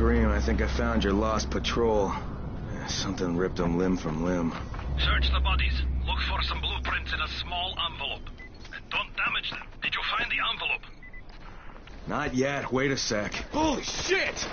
scream, I think I found your lost patrol. Something ripped them limb from limb. Search the bodies. Look for some blueprints in a small envelope. And don't damage them. Did you find the envelope? Not yet. Wait a sec. Holy shit!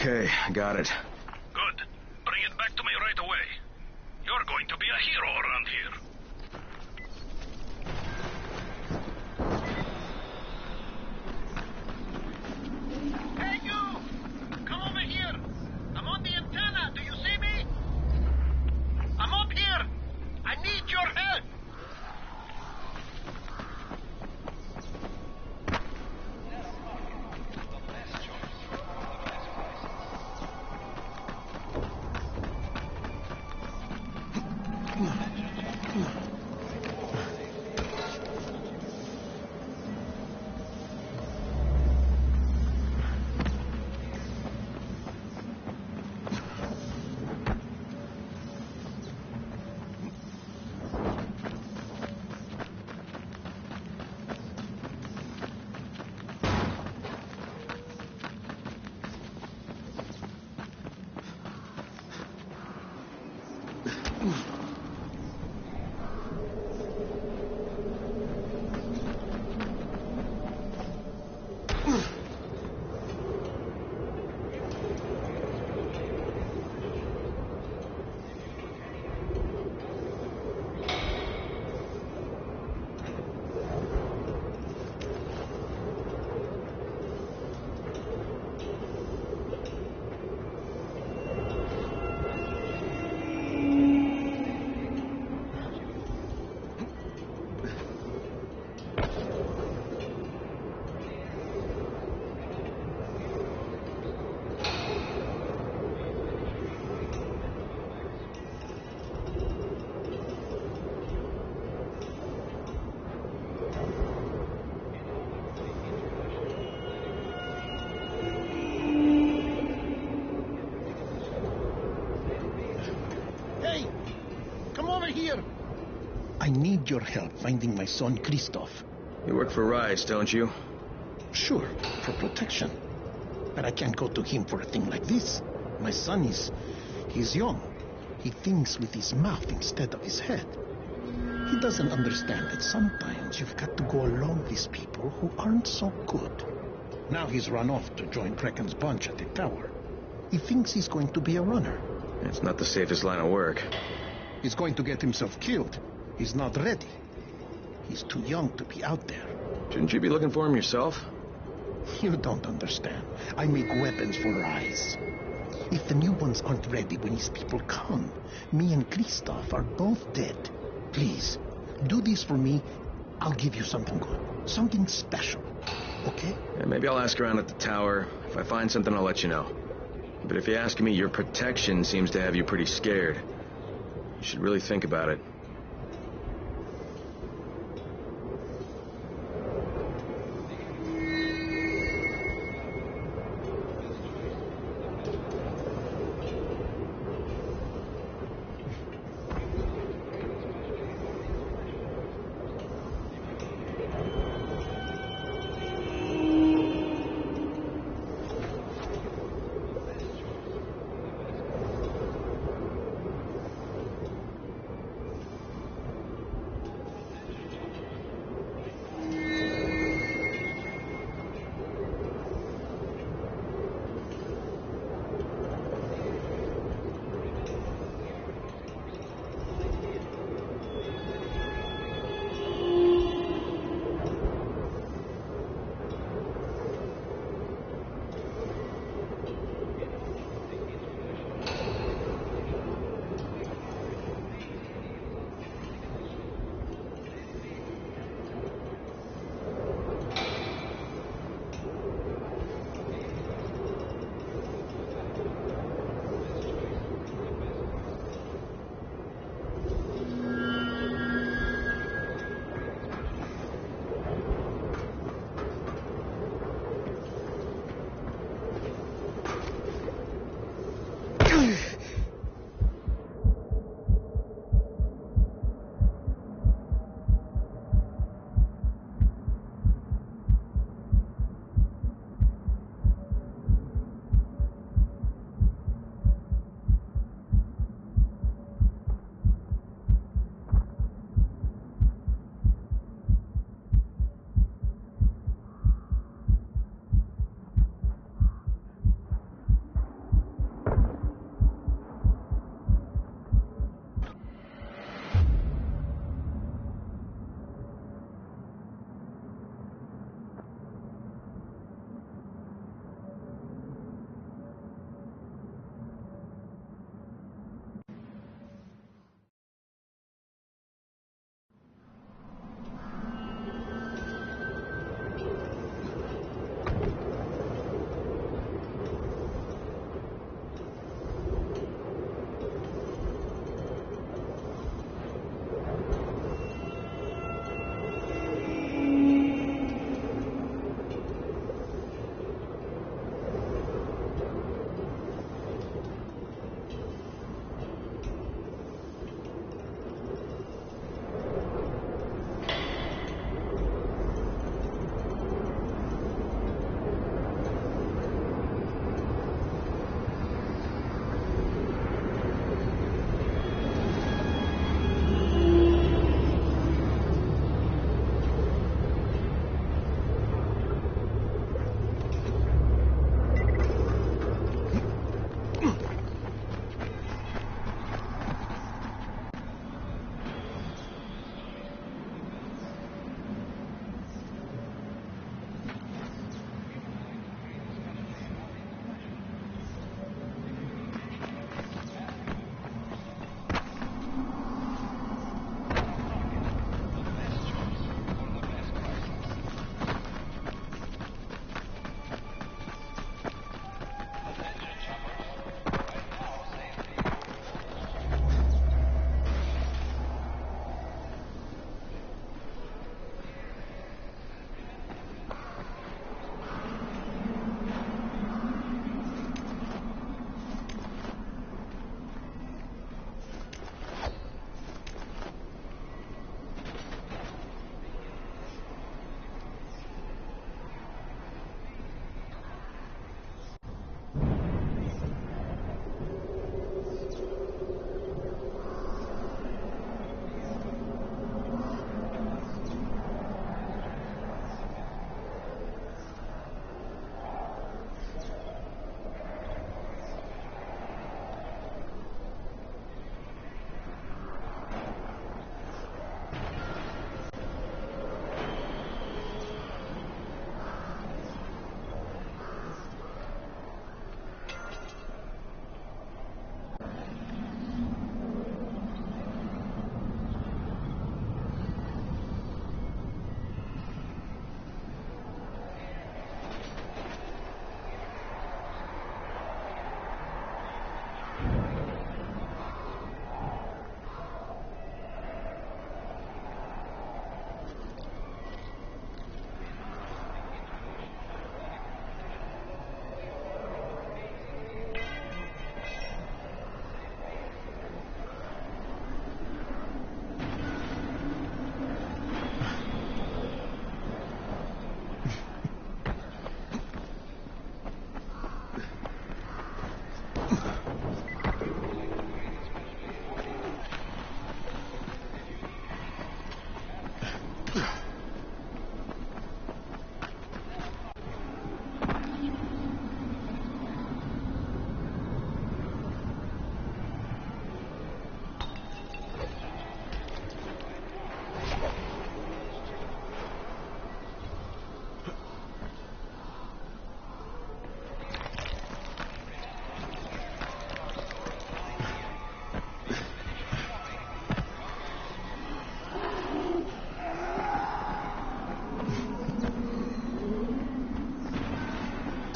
Okay, I got it. Good. Bring it back to me right away. You're going to be a hero around here. I need your help finding my son, Christoph. You work for Rice, don't you? Sure, for protection. But I can't go to him for a thing like this. My son he's young. He thinks with his mouth instead of his head. He doesn't understand that sometimes you've got to go along with people who aren't so good. Now he's run off to join Krecken's bunch at the tower. He thinks he's going to be a runner. It's not the safest line of work. He's going to get himself killed. He's not ready. He's too young to be out there. Shouldn't you be looking for him yourself? You don't understand. I make weapons for Rise. If the new ones aren't ready when his people come, me and Christoph are both dead. Please, do this for me. I'll give you something good. Something special. Okay? Yeah, maybe I'll ask around at the tower. If I find something, I'll let you know. But if you ask me, your protection seems to have you pretty scared. You should really think about it.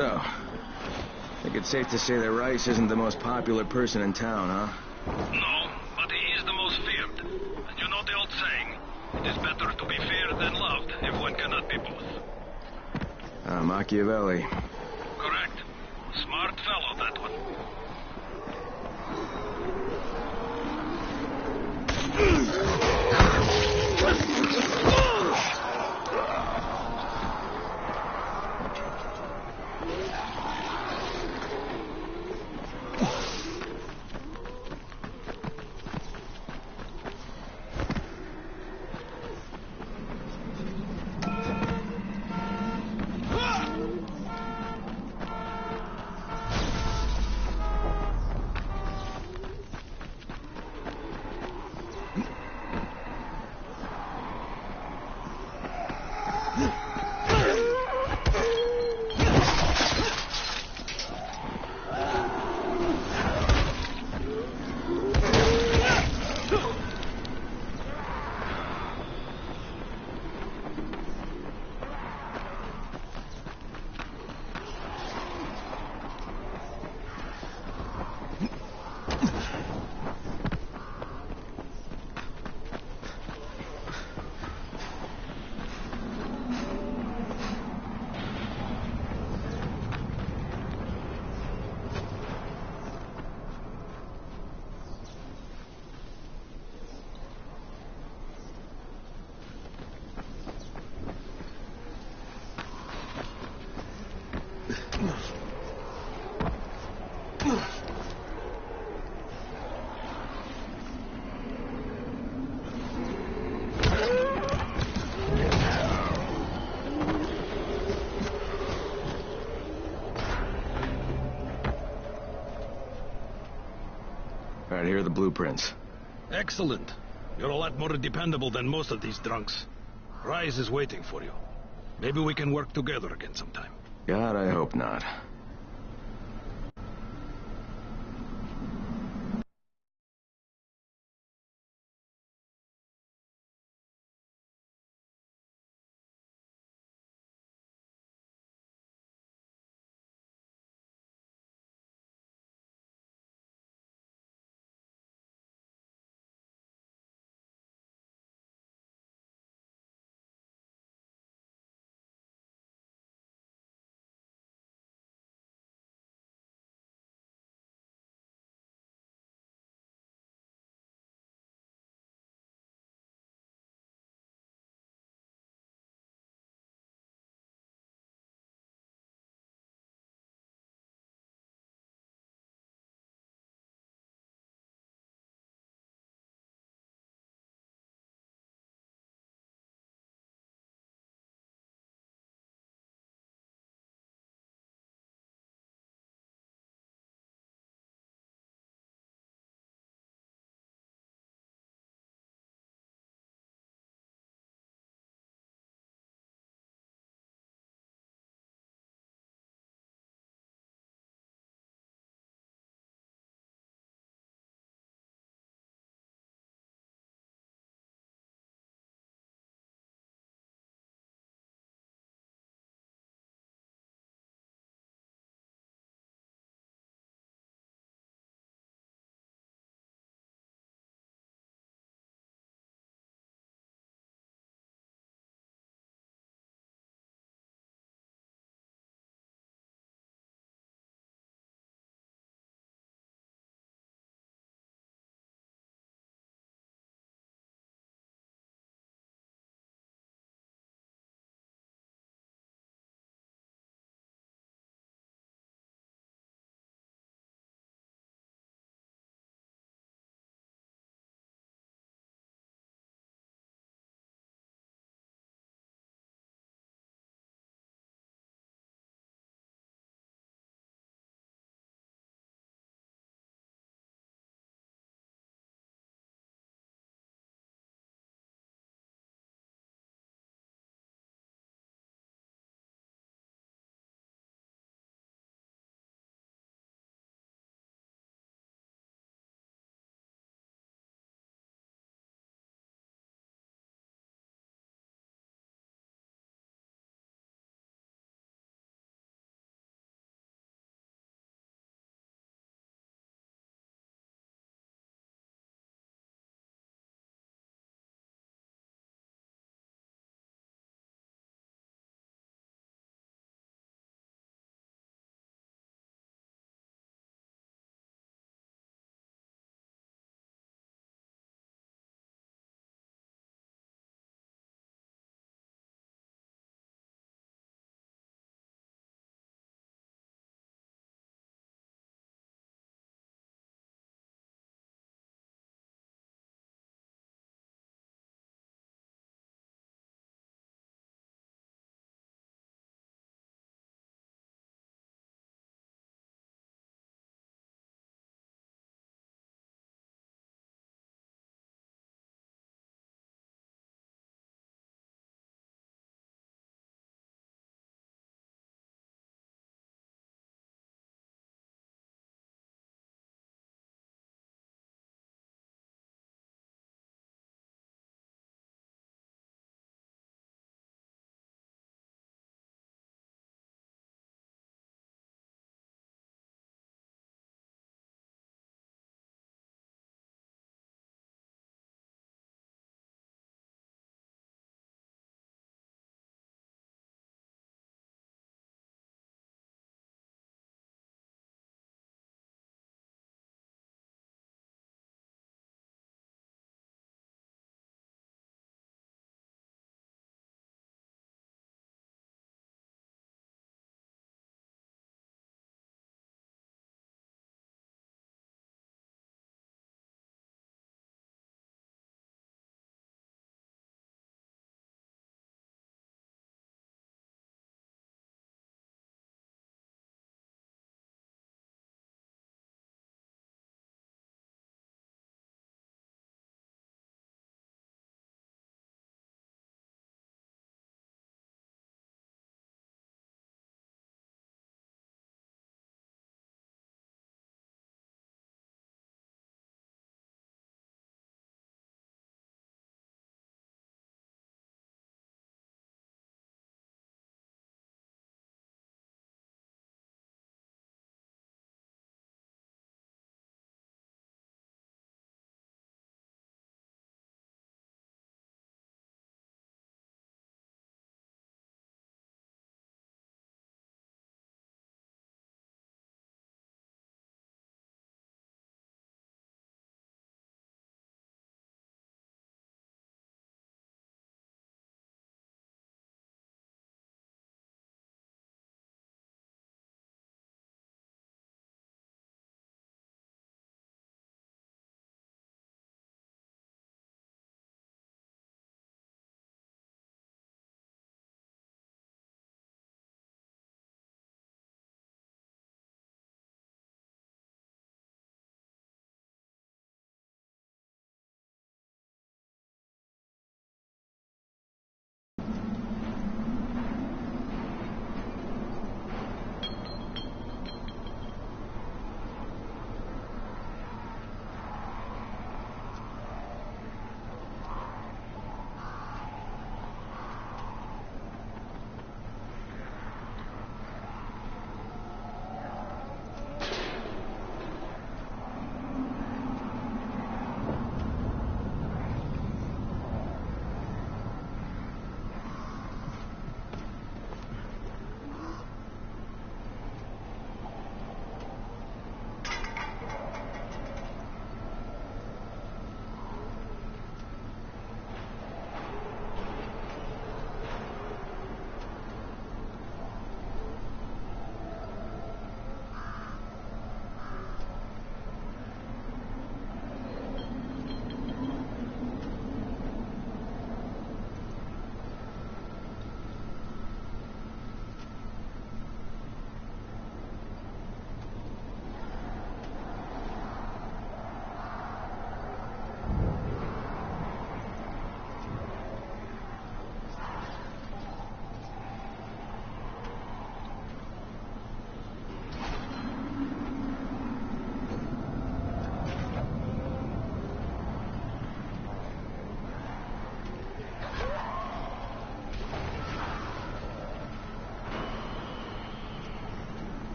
So, I think it's safe to say that Rice isn't the most popular person in town, huh? No, but he is the most feared. And you know the old saying, it is better to be feared than loved if one cannot be both. Machiavelli. Correct. Smart fellow, that one. All right, here are the blueprints. Excellent. You're a lot more dependable than most of these drunks. Rise is waiting for you. Maybe we can work together again sometime. God, I hope not.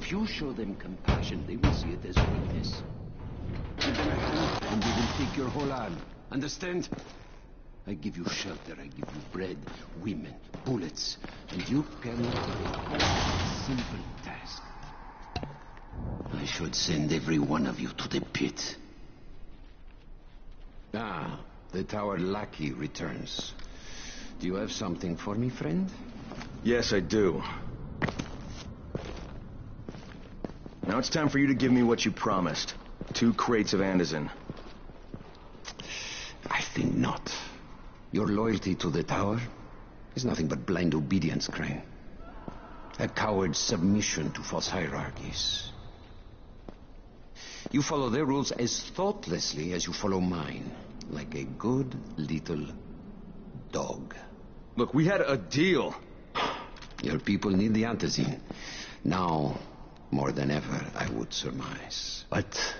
If you show them compassion, they will see it as weakness. Give them a hand, and they will take your whole arm. Understand? I give you shelter, I give you bread, women, bullets, and you can do a simple task. I should send every one of you to the pit. Ah, the tower lackey returns. Do you have something for me, friend? Yes, I do. Now it's time for you to give me what you promised. 2 crates of Anderson. I think not. Your loyalty to the tower is nothing but blind obedience, Crane. A coward's submission to false hierarchies. You follow their rules as thoughtlessly as you follow mine, like a good little dog. Look, we had a deal. Your people need the antizin. Now, more than ever, I would surmise. But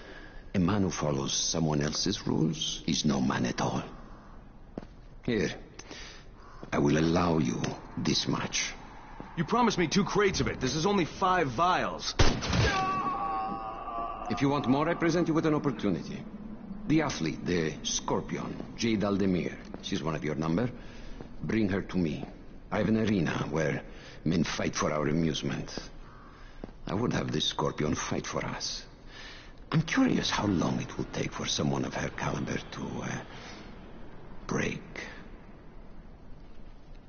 a man who follows someone else's rules is no man at all. Here, I will allow you this much. You promised me 2 crates of it. This is only 5 vials. If you want more, I present you with an opportunity. The athlete, the Scorpion, Jade Aldemir. She's one of your number. Bring her to me. I have an arena where men fight for our amusement. I would have this Scorpion fight for us. I'm curious how long it will take for someone of her caliber to break.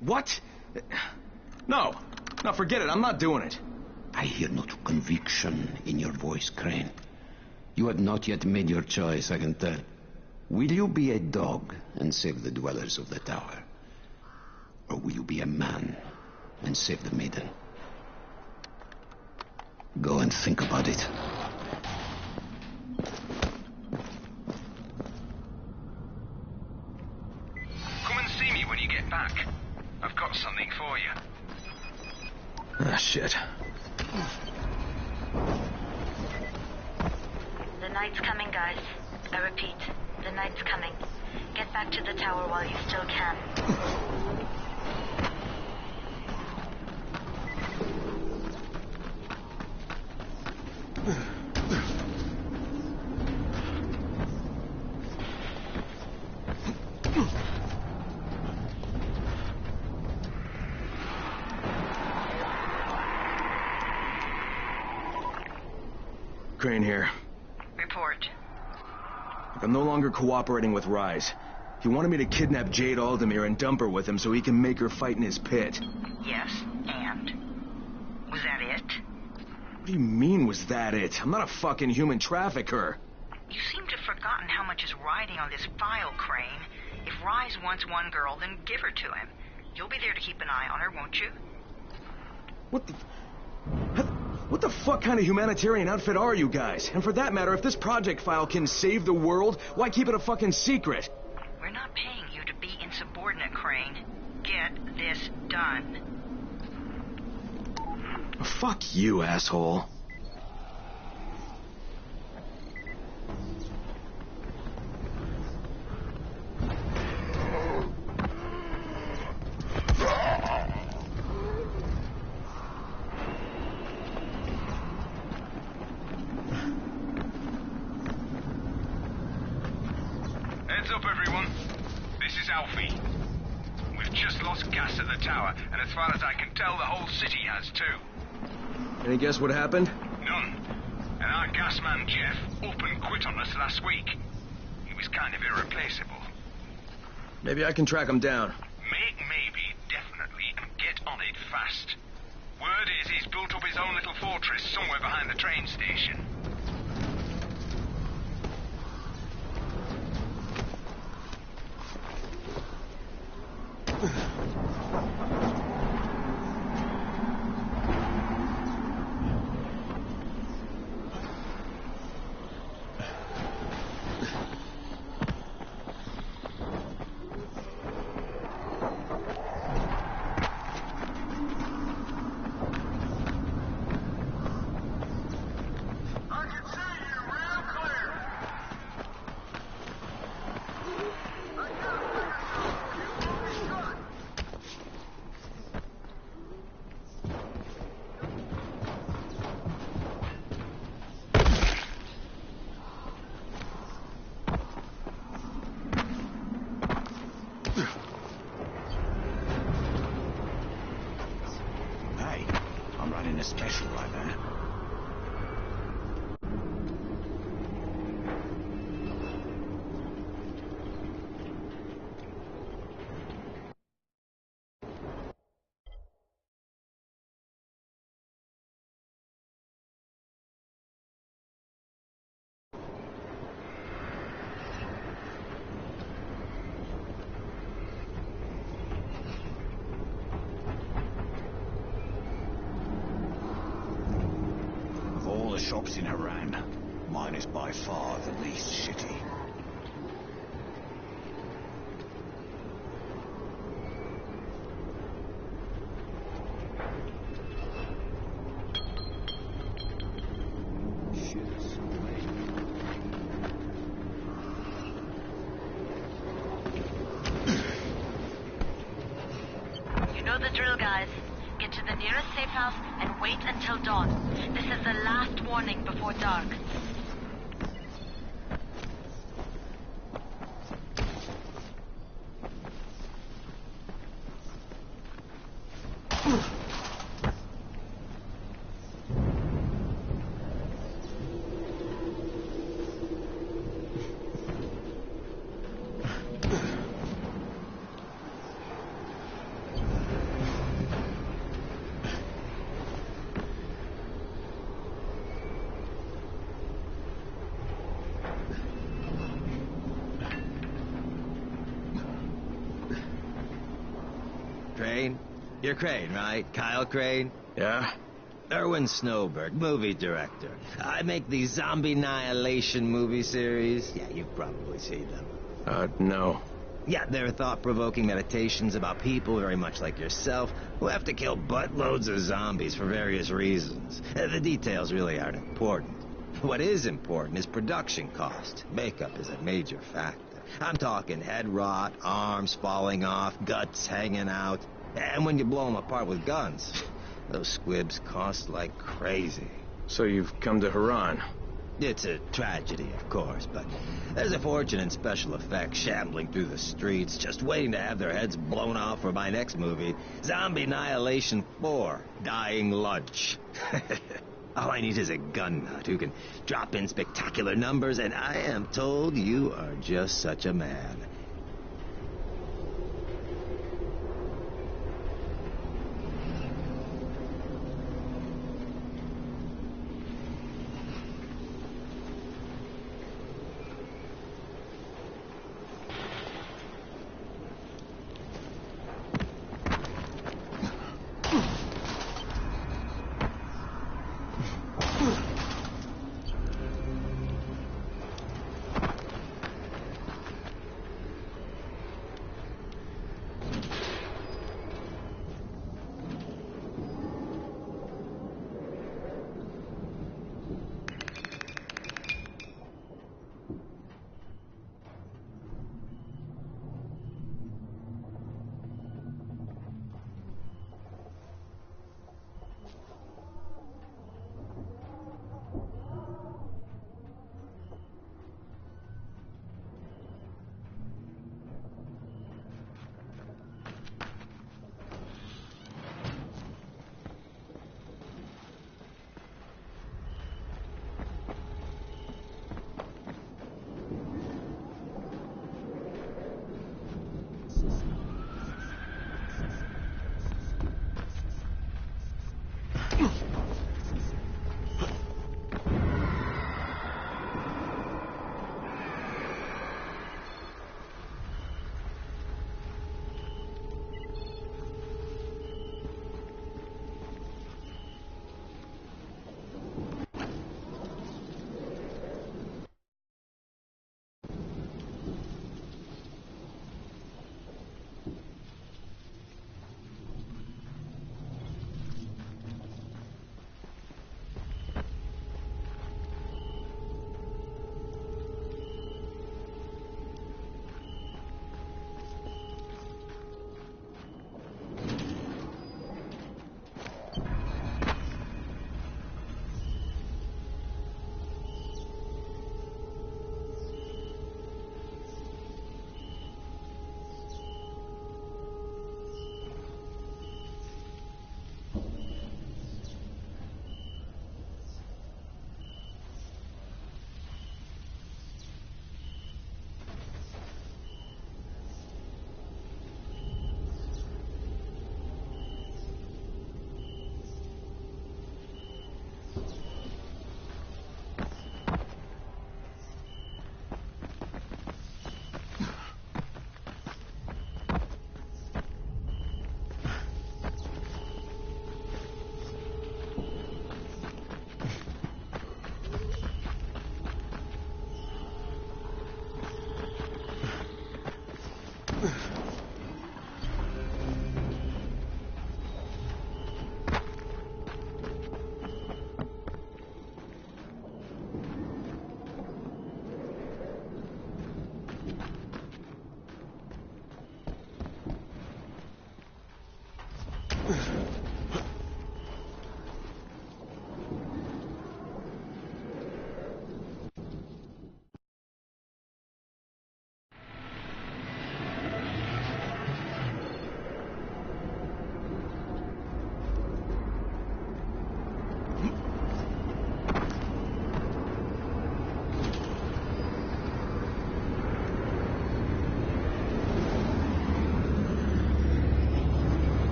What? No. No, forget it. I'm not doing it. I hear no conviction in your voice, Crane. You have not yet made your choice, I can tell. Will you be a dog and save the dwellers of the tower? Or will you be a man and save the maiden? Go and think about it. Come and see me when you get back. I've got something for you. Ah, shit. The night's coming, guys. I repeat, the night's coming. Get back to the tower while you still can. Crane here. Report. I'm no longer cooperating with Rise. He wanted me to kidnap Jade Aldemir and dump her with him so he can make her fight in his pit. Yes, and? Was that it? What do you mean, was that it? I'm not a fucking human trafficker. You seem to have forgotten how much is riding on this file, Crane. If Rise wants one girl, then give her to him. You'll be there to keep an eye on her, won't you? What the fuck kind of humanitarian outfit are you guys? And for that matter, if this project file can save the world, why keep it a fucking secret? We're not paying you to be insubordinate, Crane. Get this done. Fuck you, asshole. Heads up, everyone. This is Alfie. We've just lost gas at the tower, and as far as I can tell, the whole city has too. Any guess what happened? None. And our gas man, Jeff, up and quit on us last week. He was kind of irreplaceable. Maybe I can track him down. Make maybe, definitely, and get on it fast. Word is he's built up his own little fortress somewhere behind the train station. cops in Iran. Mine is by far the least shitty. You know the drill, guys. Get to the nearest safe house and wait until dawn. This is the last warning before dark. Crane? You're Crane, right? Kyle Crane? Yeah? Erwin Snowberg, movie director. I make these zombie annihilation movie series. Yeah, you've probably seen them. No. Yeah, they're thought-provoking meditations about people very much like yourself who have to kill buttloads of zombies for various reasons. The details really aren't important. What is important is production cost. Makeup is a major factor. I'm talking head rot, arms falling off, guts hanging out. And when you blow them apart with guns, those squibs cost like crazy. So you've come to Haran. It's a tragedy, of course, but there's a fortune in special effects shambling through the streets, just waiting to have their heads blown off for my next movie, Zombie Annihilation 4, Dying Lunch. All I need is a gun nut who can drop in spectacular numbers, and I am told you are just such a man.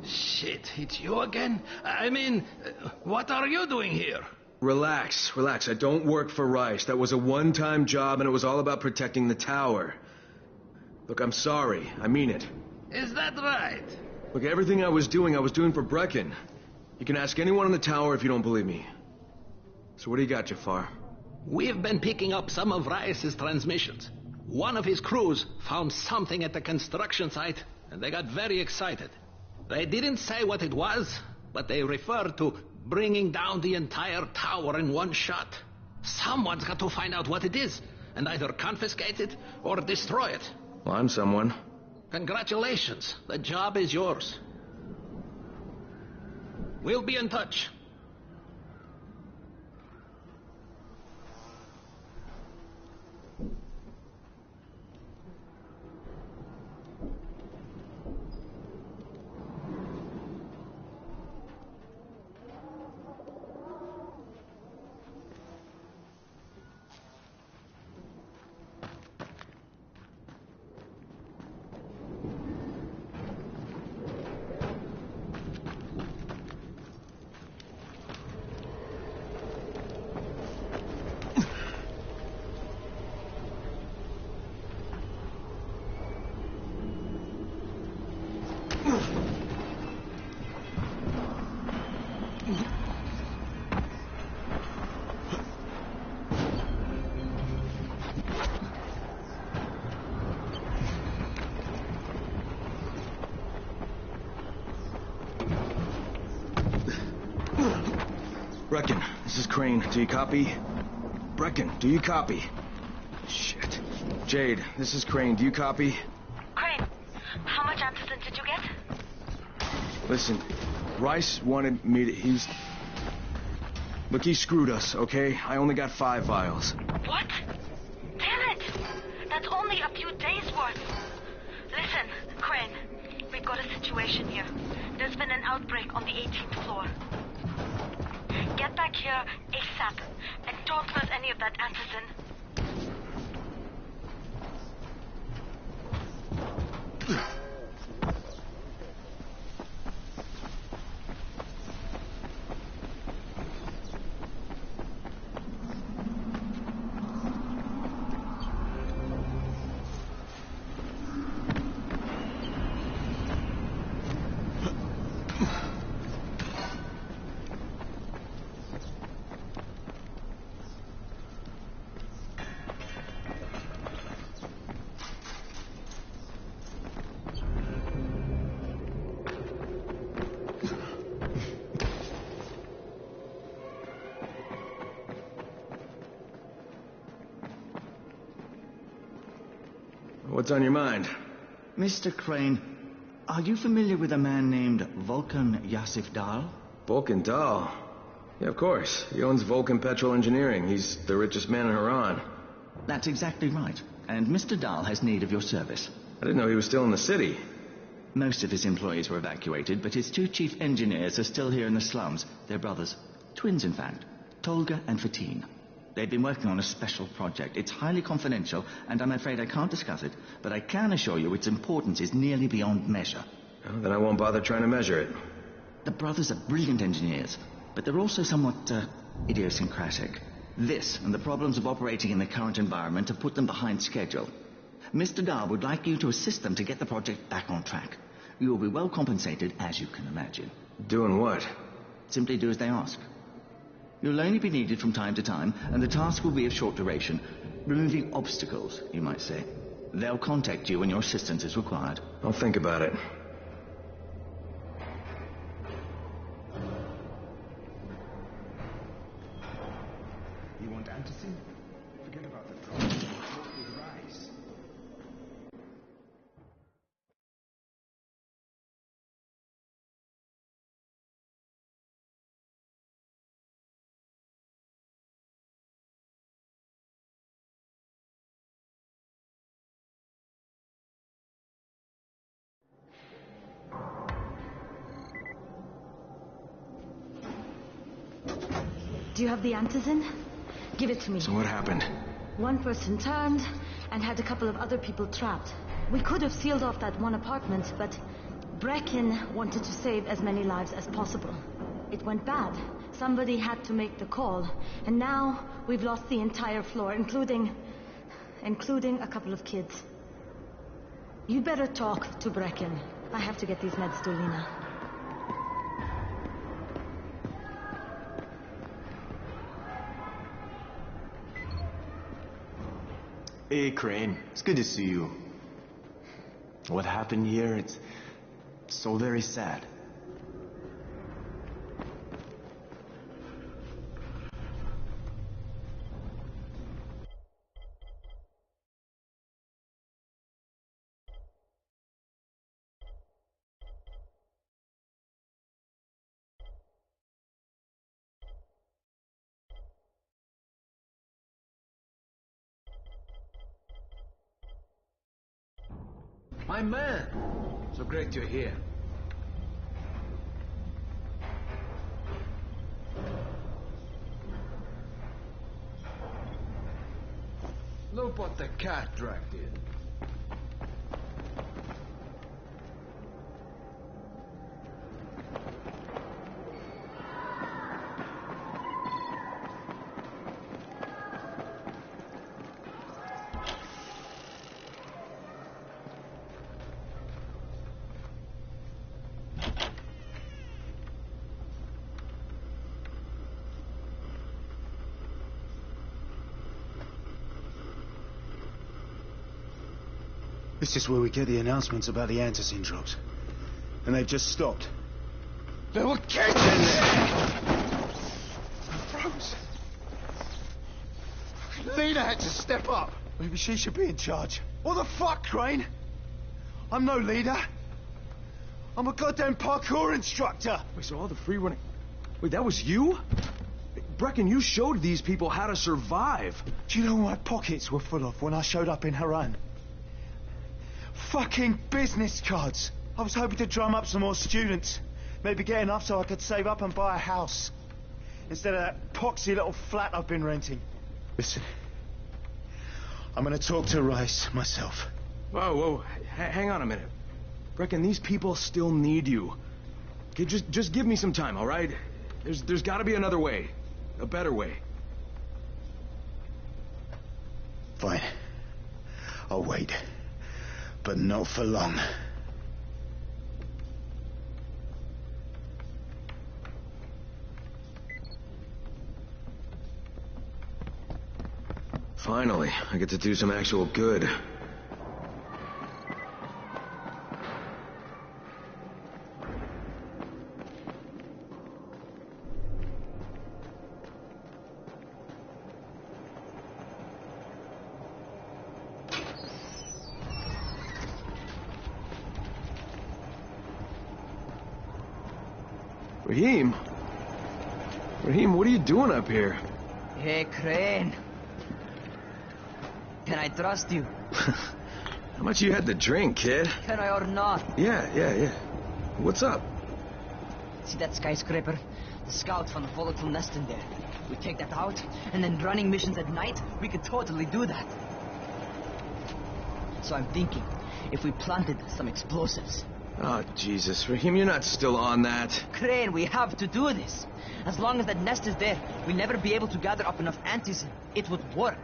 Shit, it's you again? I mean, what are you doing here? Relax, relax. I don't work for Rice. That was a one-time job, and it was all about protecting the tower. Look, I'm sorry. I mean it. Is that right? Look, everything I was doing for Brecken. You can ask anyone in the tower if you don't believe me. So what do you got, Jafar? We've been picking up some of Rice's transmissions. One of his crews found something at the construction site, and they got very excited. They didn't say what it was, but they referred to bringing down the entire tower in one shot. Someone's got to find out what it is, and either confiscate it or destroy it. Well, I'm someone. Congratulations. The job is yours. We'll be in touch. Brecken, this is Crane. Do you copy? Brecken, do you copy? Shit. Jade, this is Crane. Do you copy? Crane, how much antizin did you get? Listen, Rice wanted me to... Look, he screwed us, okay? I only got 5 vials. What? Damn it! That's only a few days' worth. Listen, Crane, we've got a situation here. There's been an outbreak on the 18th floor. Get back here ASAP, and don't lose any of that antizin. What's on your mind? Mr. Crane, are you familiar with a man named Vulcan Yasif Dahl? Vulcan Dahl? Yeah, of course. He owns Vulcan Petrol Engineering. He's the richest man in Haran. That's exactly right. And Mr. Dahl has need of your service. I didn't know he was still in the city. Most of his employees were evacuated, but his 2 chief engineers are still here in the slums. They're brothers. Twins, in fact. Tolga and Fatin. They've been working on a special project. It's highly confidential, and I'm afraid I can't discuss it, but I can assure you its importance is nearly beyond measure. Well, then I won't bother trying to measure it. The brothers are brilliant engineers, but they're also somewhat idiosyncratic. This and the problems of operating in the current environment have put them behind schedule. Mr. Dar would like you to assist them to get the project back on track. You will be well compensated, as you can imagine. Doing what? Simply do as they ask. You'll only be needed from time to time, and the task will be of short duration. Removing obstacles, you might say. They'll contact you when your assistance is required. I'll think about it. You want antacid? Forget about the problem. Talk with Rice. Do you have the antizin? Give it to me. So what happened? One person turned and had a couple of other people trapped. We could have sealed off that one apartment, but Brecken wanted to save as many lives as possible. It went bad. Somebody had to make the call, and now we've lost the entire floor, including a couple of kids. You better talk to Brecken. I have to get these meds to Lena. Hey, Crane. It's good to see you. What happened here, it's so very sad. My man! So great you're here. Look what the cat dragged in. This is where we get the announcements about the antacid drops. And they've just stopped. There were kids in there! Froze. Lena had to step up. Maybe she should be in charge. What the fuck, Crane? I'm no leader. I'm a goddamn parkour instructor. Wait, so all the free running... Wait, that was you? Brecken, you showed these people how to survive. Do you know what my pockets were full of when I showed up in Haran? Fucking business cards. I was hoping to drum up some more students. Maybe get enough so I could save up and buy a house. Instead of that poxy little flat I've been renting. Listen. I'm gonna talk to Rice myself. Whoa, hang on a minute. Brecken, these people still need you. Okay, just give me some time, all right? There's gotta be another way. A better way. Fine. I'll wait. But not for long. Finally, I get to do some actual good. Raheem, what are you doing up here? Hey, Crane. Can I trust you? How much you had to drink, kid? Can I or not? Yeah. What's up? See that skyscraper? The scouts found a volatile nest in there. We take that out, and then running missions at night, we could totally do that. So I'm thinking, if we planted some explosives... Oh, Jesus. Raheem, you're not still on that. Crane, we have to do this. As long as that nest is there, we'll never be able to gather up enough antis. It would work.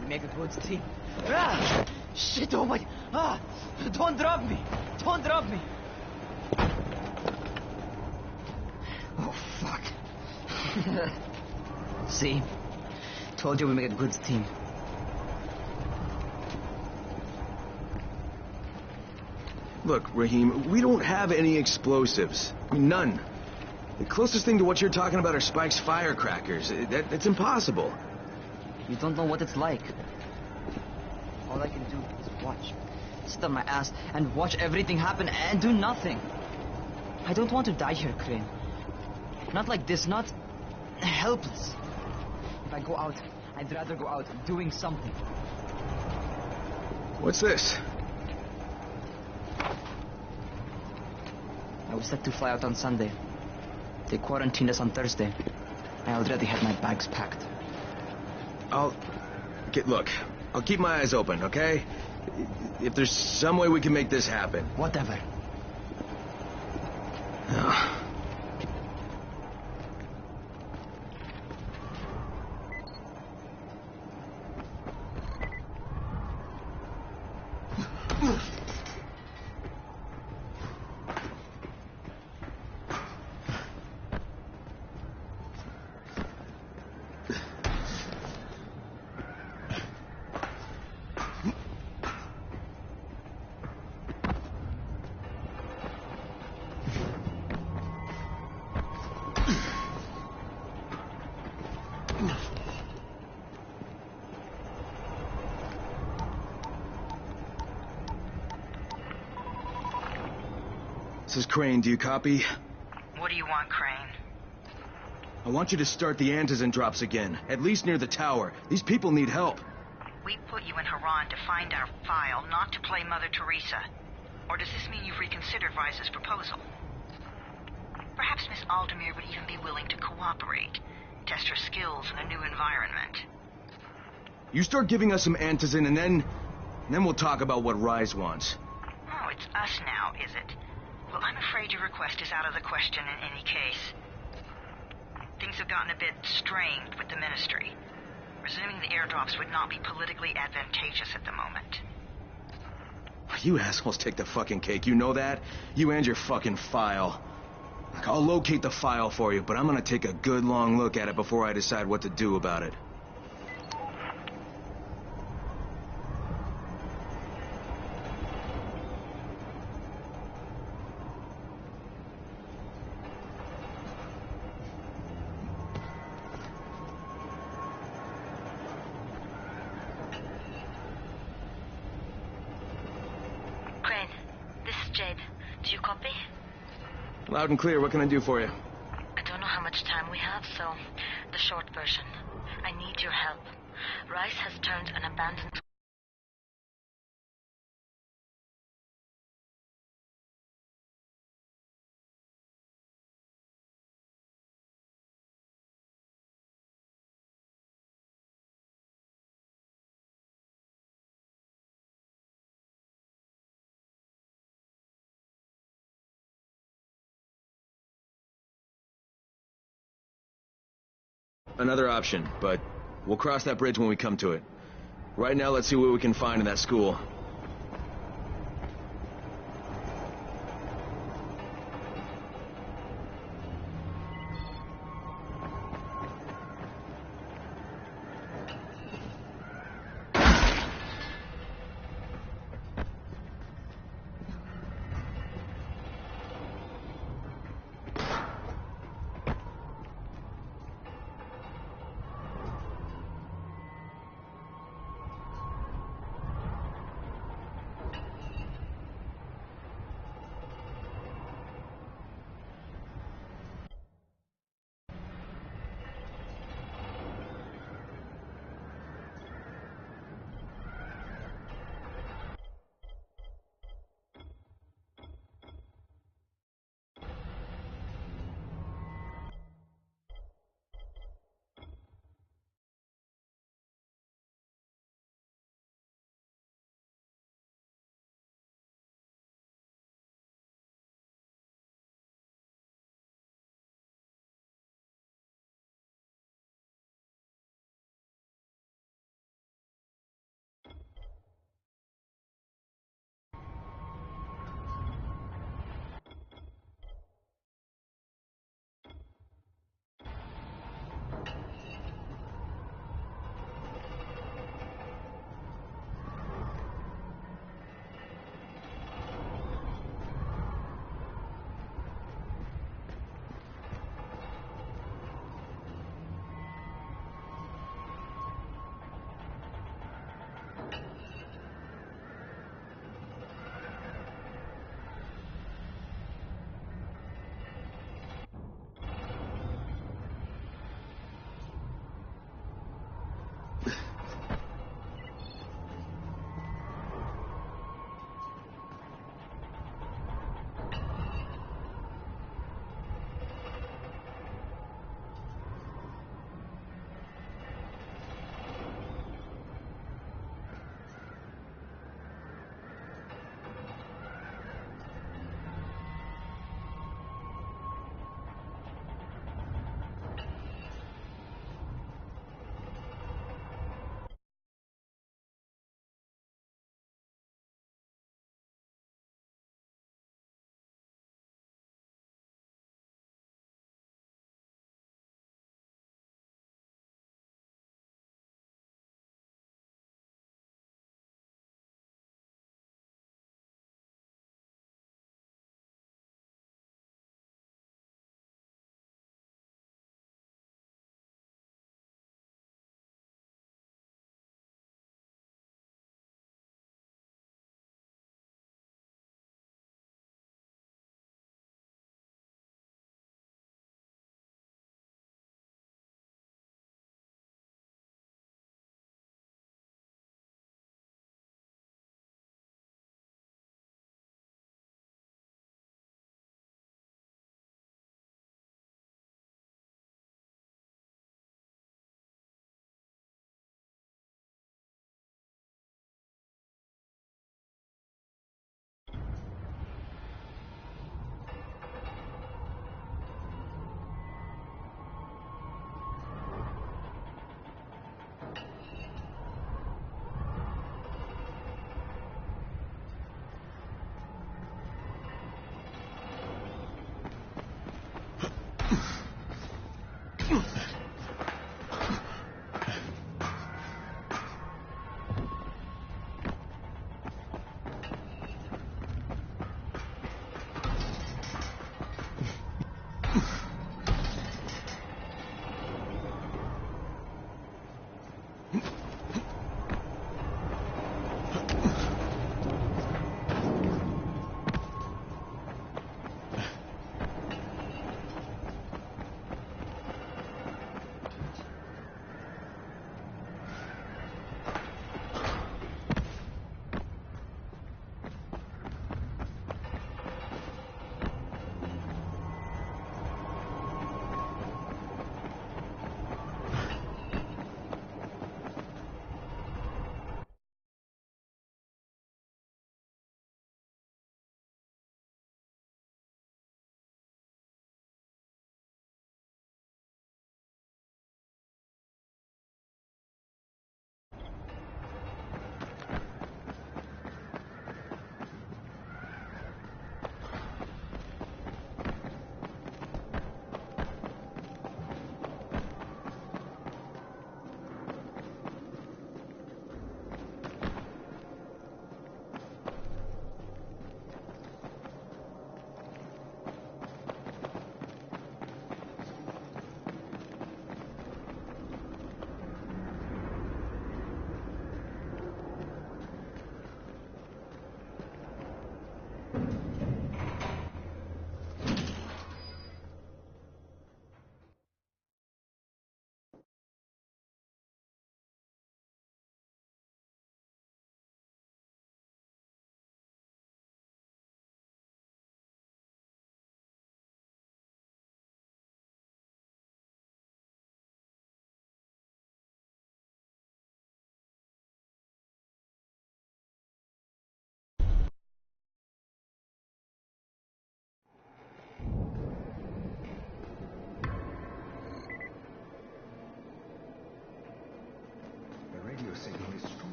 We make a good team. Ah! Shit, oh my... Ah! Don't drop me! Don't drop me! Oh, fuck. See? Told you we make a good team. Look, Raheem, we don't have any explosives. I mean, none. The closest thing to what you're talking about are Spike's firecrackers. That's impossible. You don't know what it's like. All I can do is watch. Sit on my ass and watch everything happen and do nothing. I don't want to die here, Crane. Not like this, not helpless. If I go out, I'd rather go out doing something. What's this? I was set to fly out on Sunday. They quarantined us on Thursday. I already had my bags packed. Look, I'll keep my eyes open, okay? If there's some way we can make this happen. Whatever. This is Crane. Do you copy? What do you want, Crane? I want you to start the antizin drops again, at least near the tower. These people need help. We put you in Haran to find our file, not to play Mother Teresa. Or does this mean you've reconsidered Rice's proposal? Perhaps Miss Aldemir would even be willing to cooperate, test her skills in a new environment. You start giving us some antizin, and then we'll talk about what Rise wants. Oh, it's us now, is it? Well, I'm afraid your request is out of the question in any case. Things have gotten a bit strained with the Ministry. Resuming the airdrops would not be politically advantageous at the moment. You assholes take the fucking cake, you know that? You and your fucking file. Look, I'll locate the file for you, but I'm gonna take a good long look at it before I decide what to do about it. Crane, this is Jade. Do you copy? Loud and clear, what can I do for you? I don't know how much time we have, so the short version. I need your help. Rice has turned an abandoned... Another option, but we'll cross that bridge when we come to it. Right now, let's see what we can find in that school.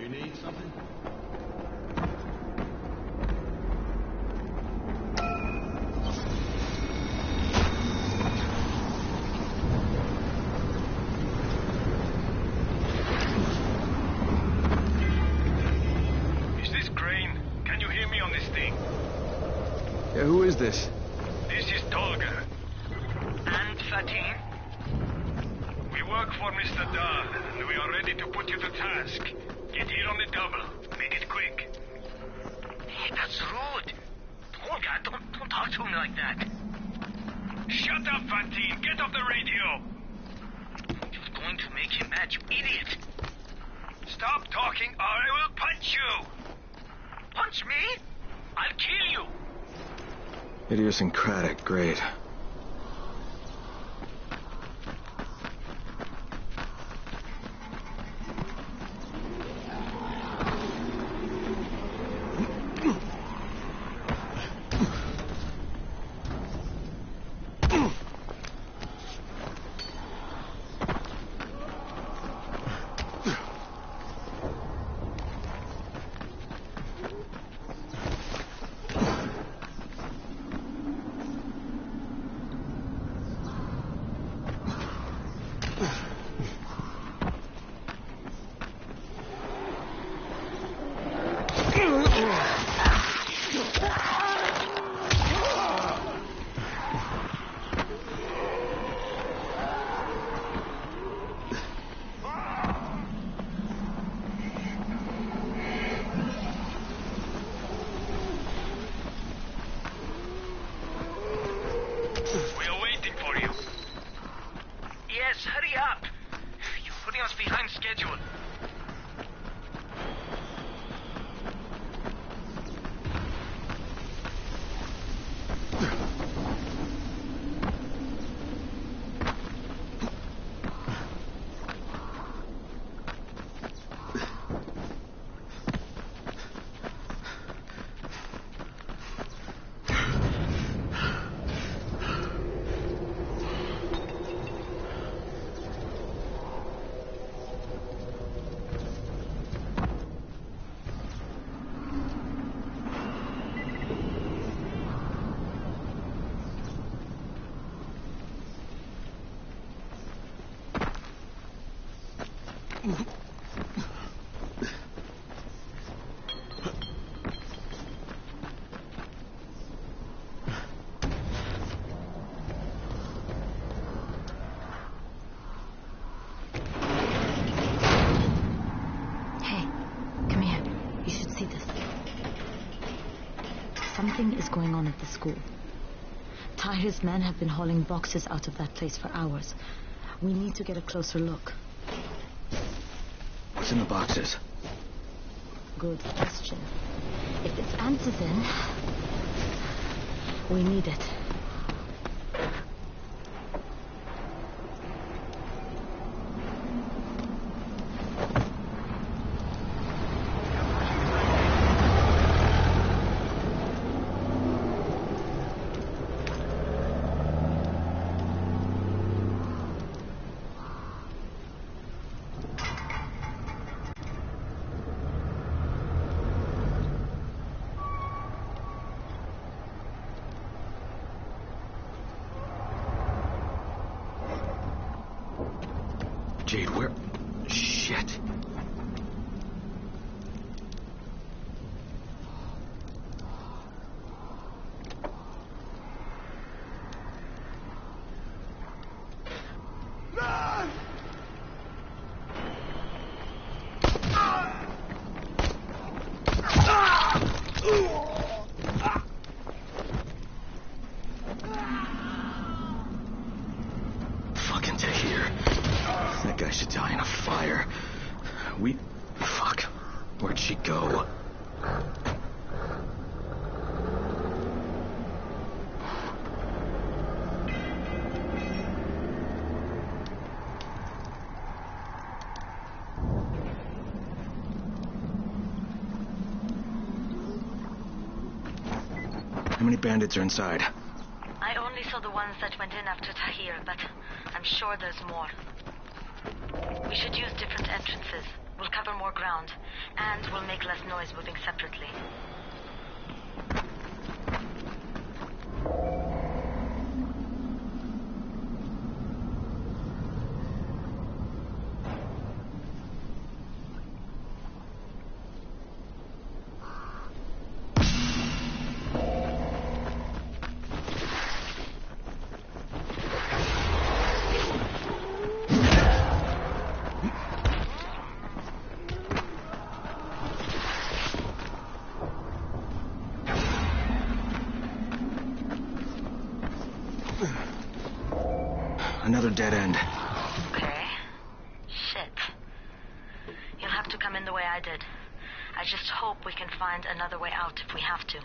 You need something? Is this Crane? Can you hear me on this thing? Yeah, who is this? This is Tolga. And Fatin? We work for Mr. Dahl, and we are ready to put you to task. Get here on the double. Make it quick. Hey, that's rude. Tolga, don't talk to me like that. Shut up, Fatin! Get off the radio! You're going to make him mad, you idiot. Stop talking or I will punch you! Punch me? I'll kill you. Idiosyncratic, great. We are waiting for you. Yes, hurry up. You're putting us behind schedule. Something is going on at the school. Tahir's men have been hauling boxes out of that place for hours. We need to get a closer look. What's in the boxes? Good question. If it's antizin, we need it. Jade, where... Shit. Fucking Tahir. That guy should die in a fire. Fuck. Where'd she go? How many bandits are inside? I only saw the ones that went in after Tahir, but I'm sure there's more. We should use different entrances. We'll cover more ground. And we'll make less noise moving separately. Another dead end. Okay. Shit. You'll have to come in the way I did. I just hope we can find another way out if we have to.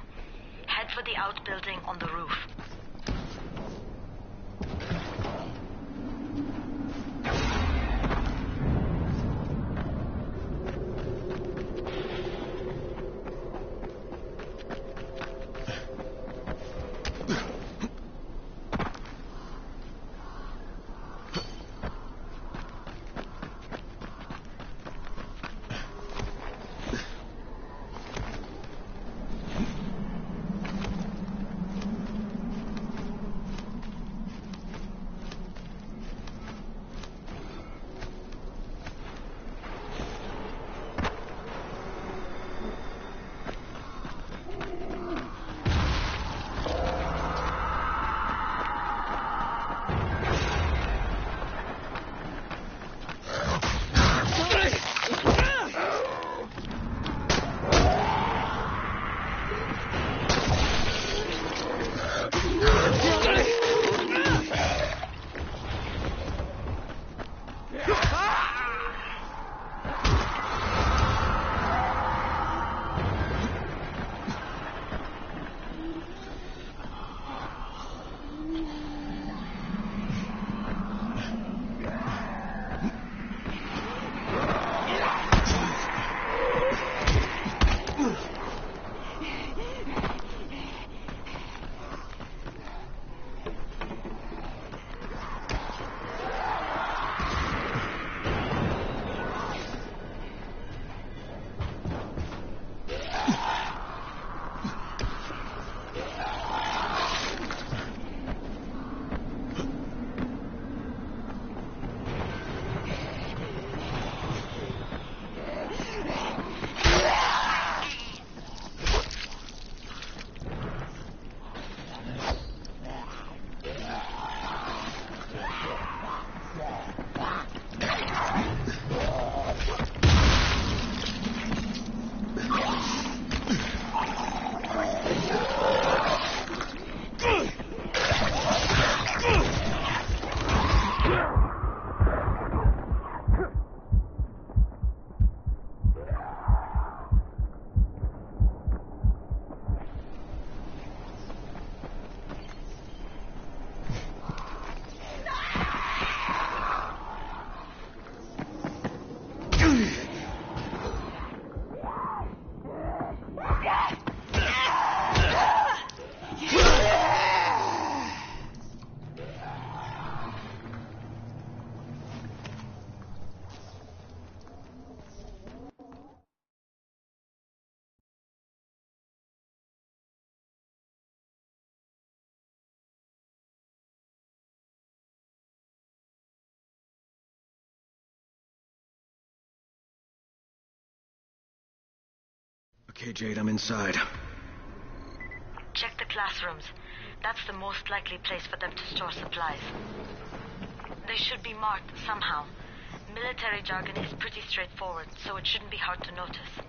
Head for the outbuilding on the roof. Okay, Jade, I'm inside. Check the classrooms. That's the most likely place for them to store supplies. They should be marked somehow. Military jargon is pretty straightforward, so it shouldn't be hard to notice.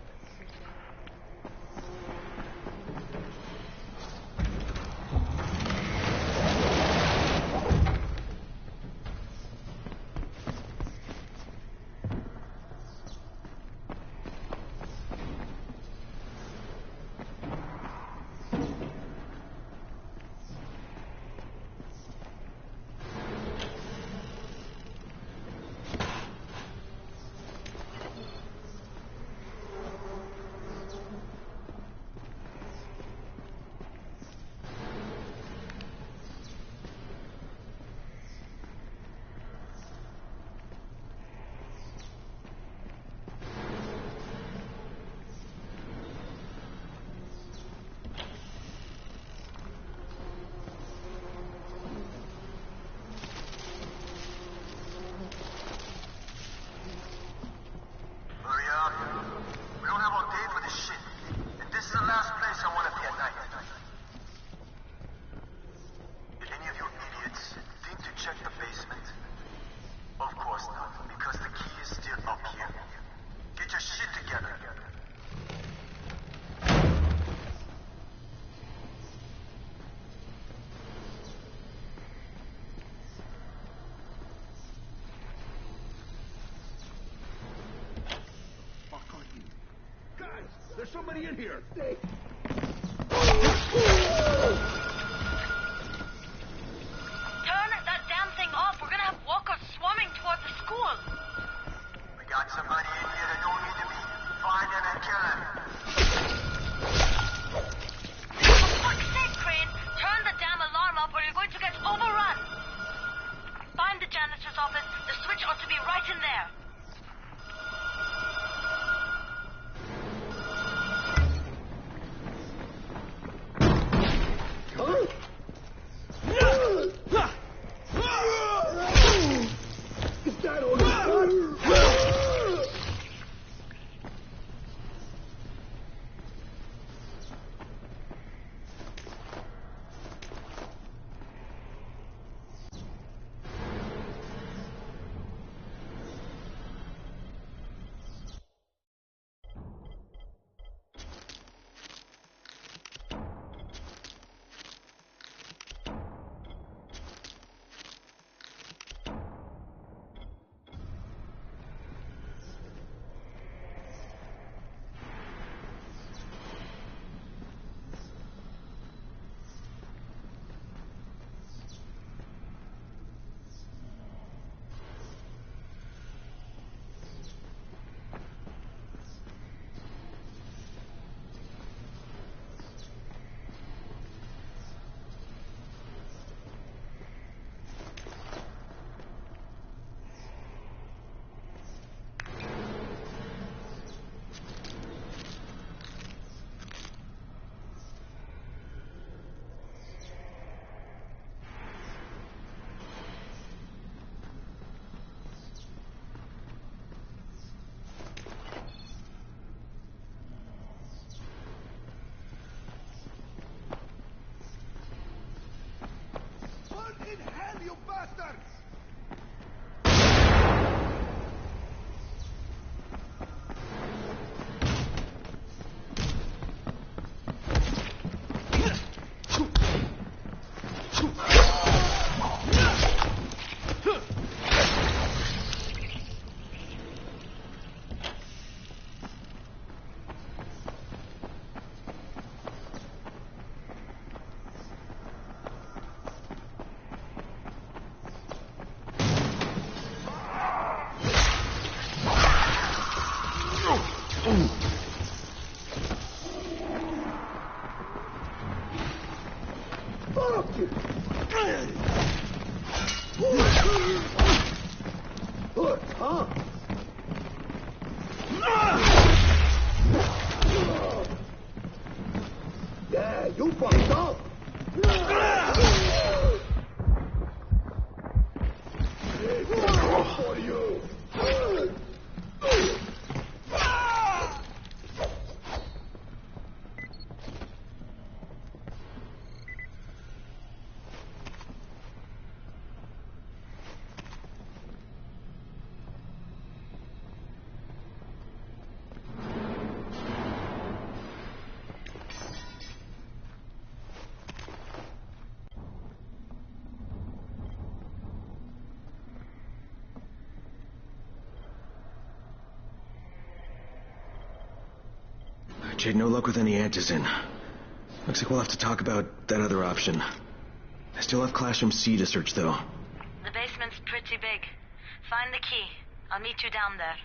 somebody in here. Turn that damn thing off. We're gonna have walkers swarming towards the school. We got somebody in here that don't need to be. Find him and kill him. For fuck's sake, Crane. Turn the damn alarm off or you're going to get overrun. Find the janitor's office. The switch ought to be right in there. You bastards! Yeah, you fucked up. For you. Jade, no luck with any antizin. Looks like we'll have to talk about that other option. I still have Classroom C to search, though. The basement's pretty big. Find the key. I'll meet you down there.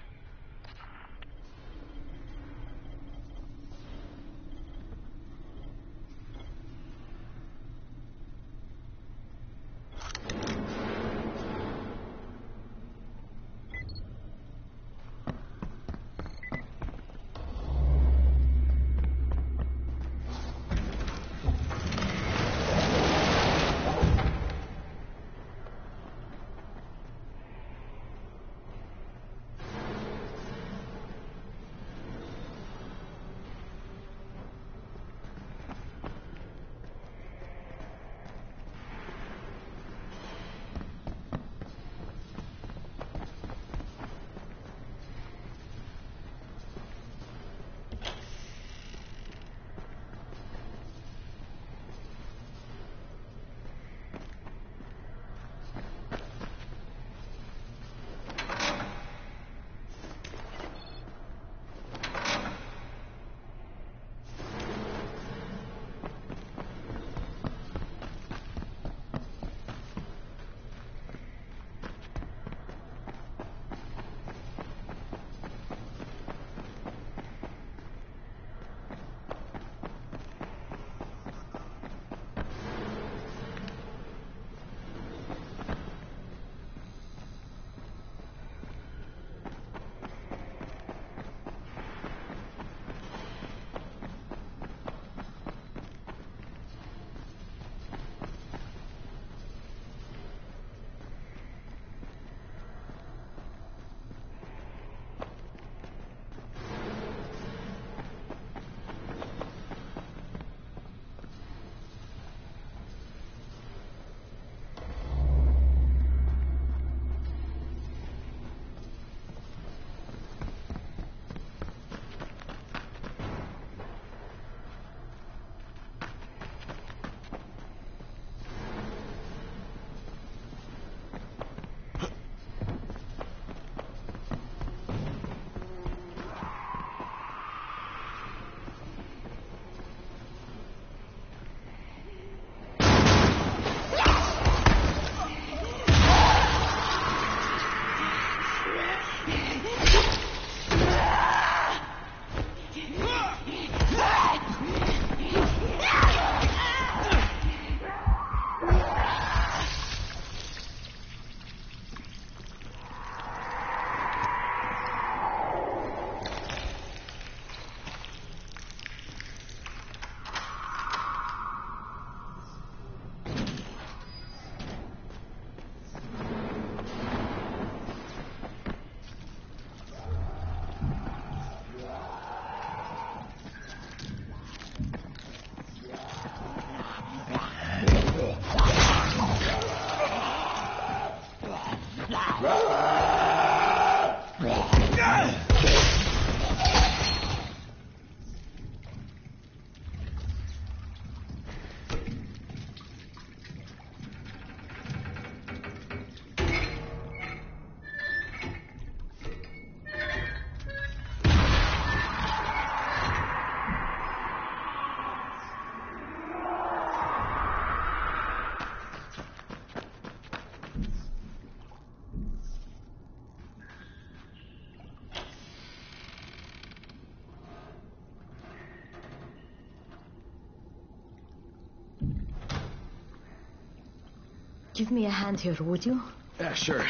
Give me a hand here, would you? Yeah, sure.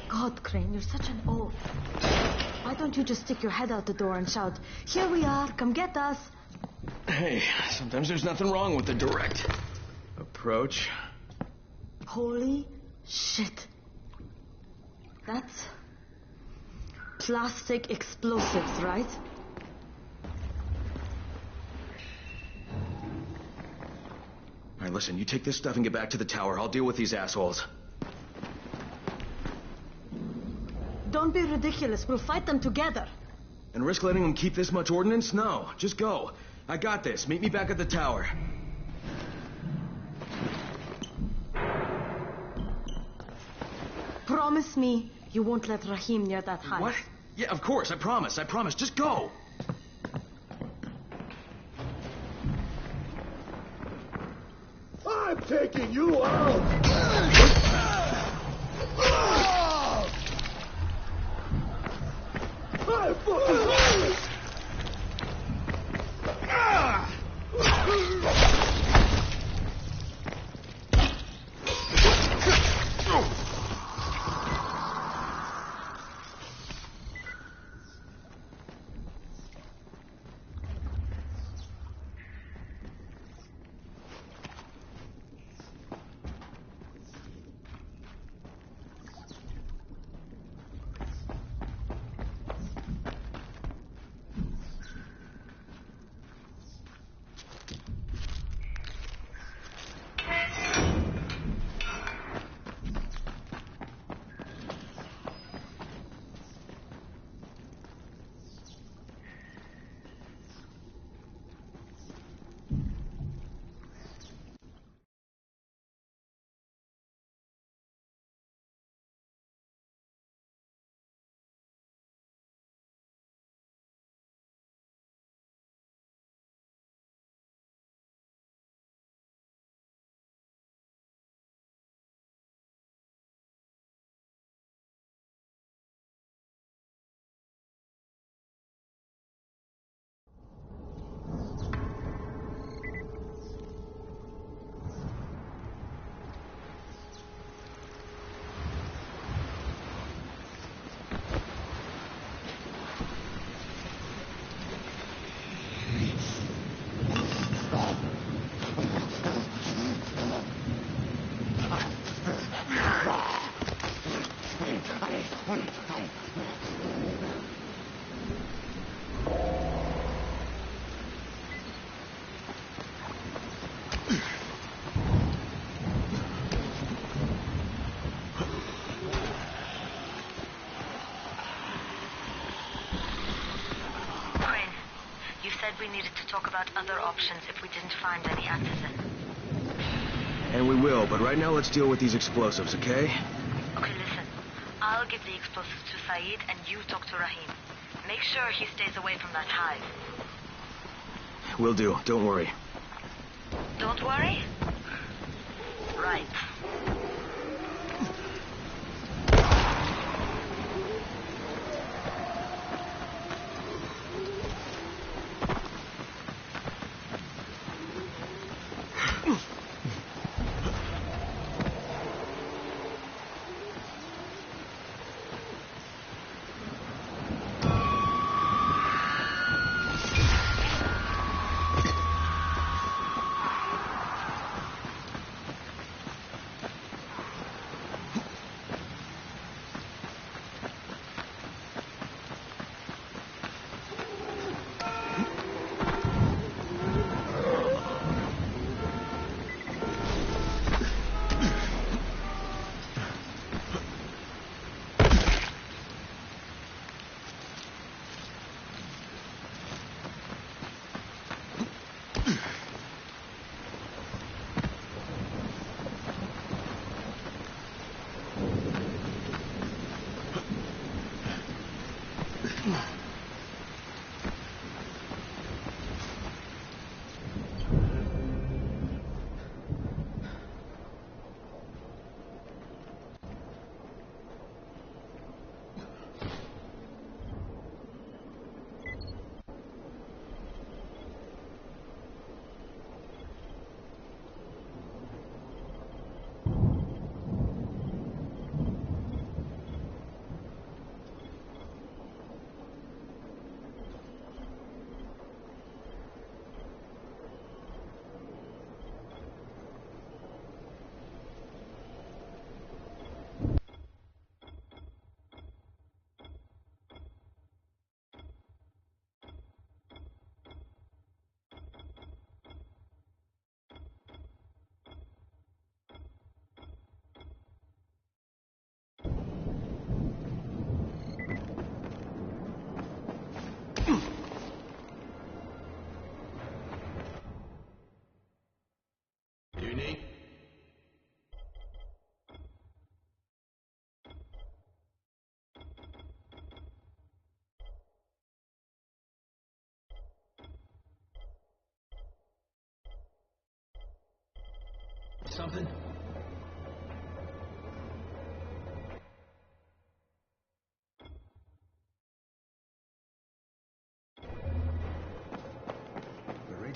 God, Crane, you're such an oaf. Why don't you just stick your head out the door and shout, "Here we are, come get us"? Hey, sometimes there's nothing wrong with the direct approach. Holy shit. That's plastic explosives, right? All right, listen, you take this stuff and get back to the tower. I'll deal with these assholes. Don't be ridiculous. We'll fight them together. And risk letting them keep this much ordnance? No, just go. I got this. Meet me back at the tower. Promise me you won't let Rahim near that hive. What? Yeah, of course. I promise. I promise. Just go. I'm taking you out! I'm fucking... We needed to talk about other options if we didn't find any artisan. And we will, but right now let's deal with these explosives, okay? Okay, listen. I'll give the explosives to Saeed and you talk to Rahim. Make sure he stays away from that hive. Will do. Don't worry. Don't worry? Right.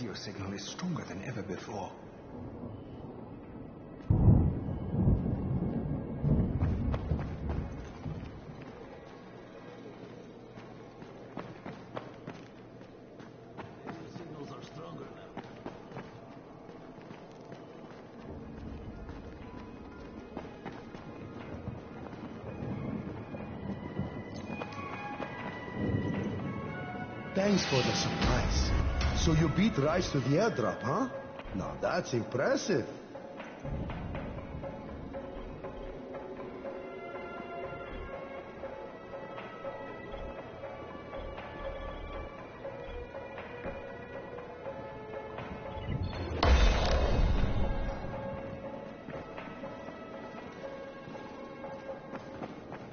radio signal is stronger than ever before. Signals are stronger now. Thanks for the surprise. So you beat Rice to the airdrop, huh? Now that's impressive.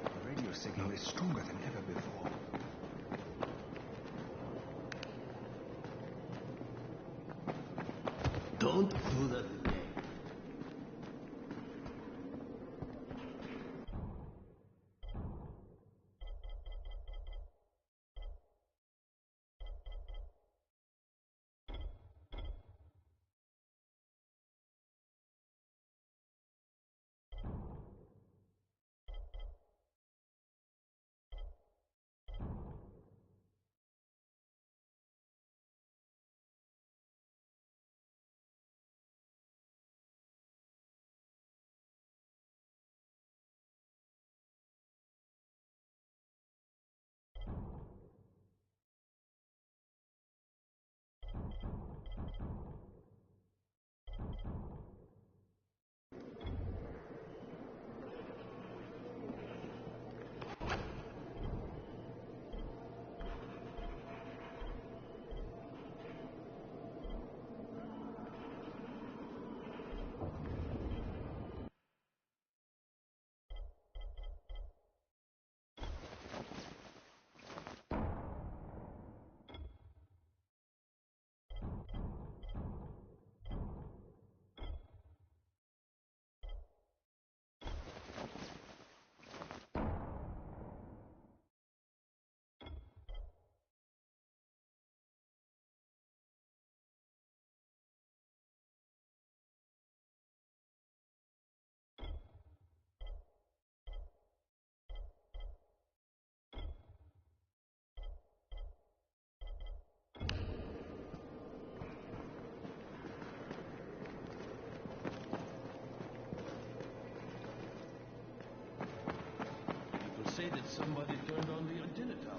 The radio signal is stronger than ever before. Don't do that again. Say that somebody turned on the antenna tower.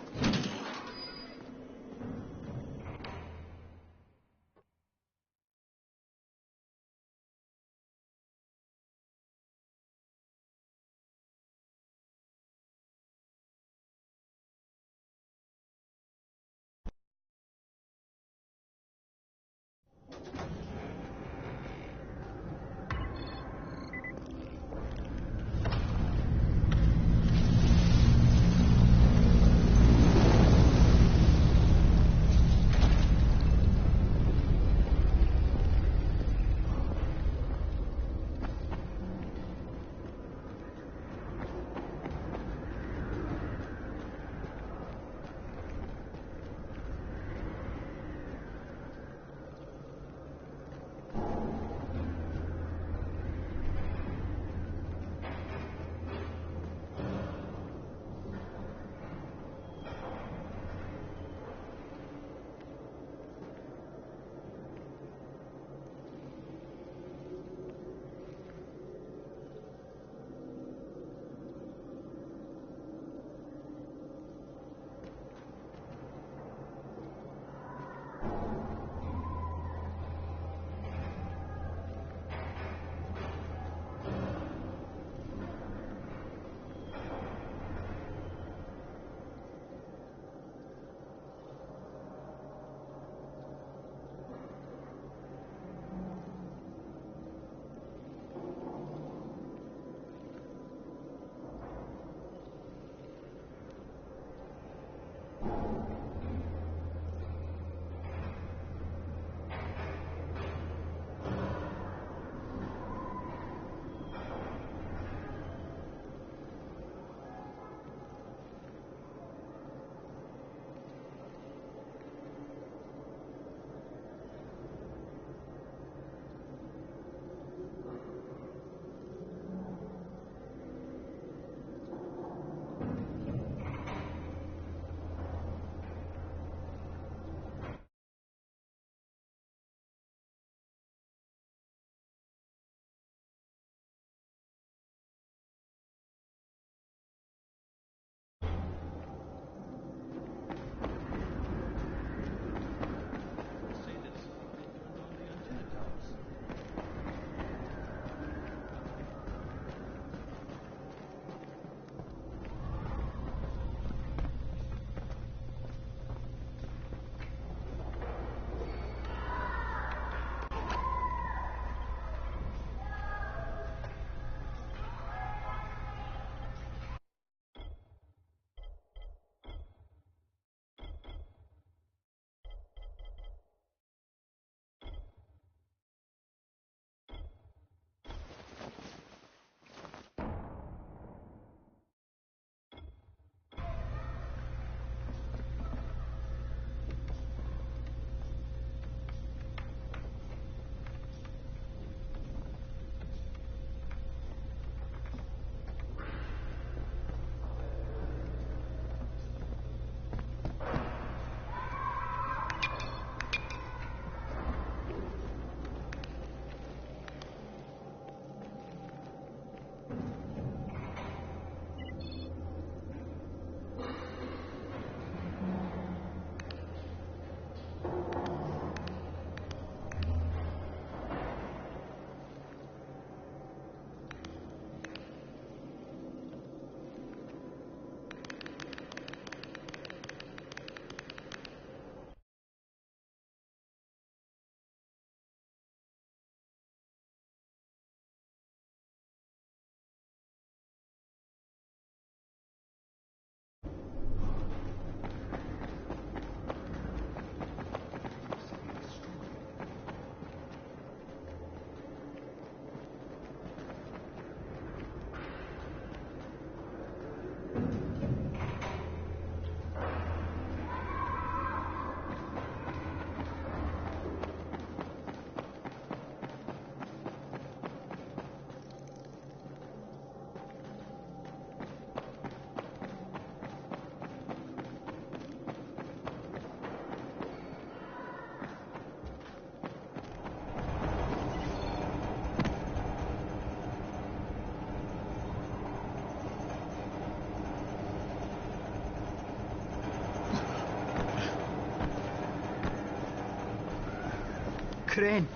Crane,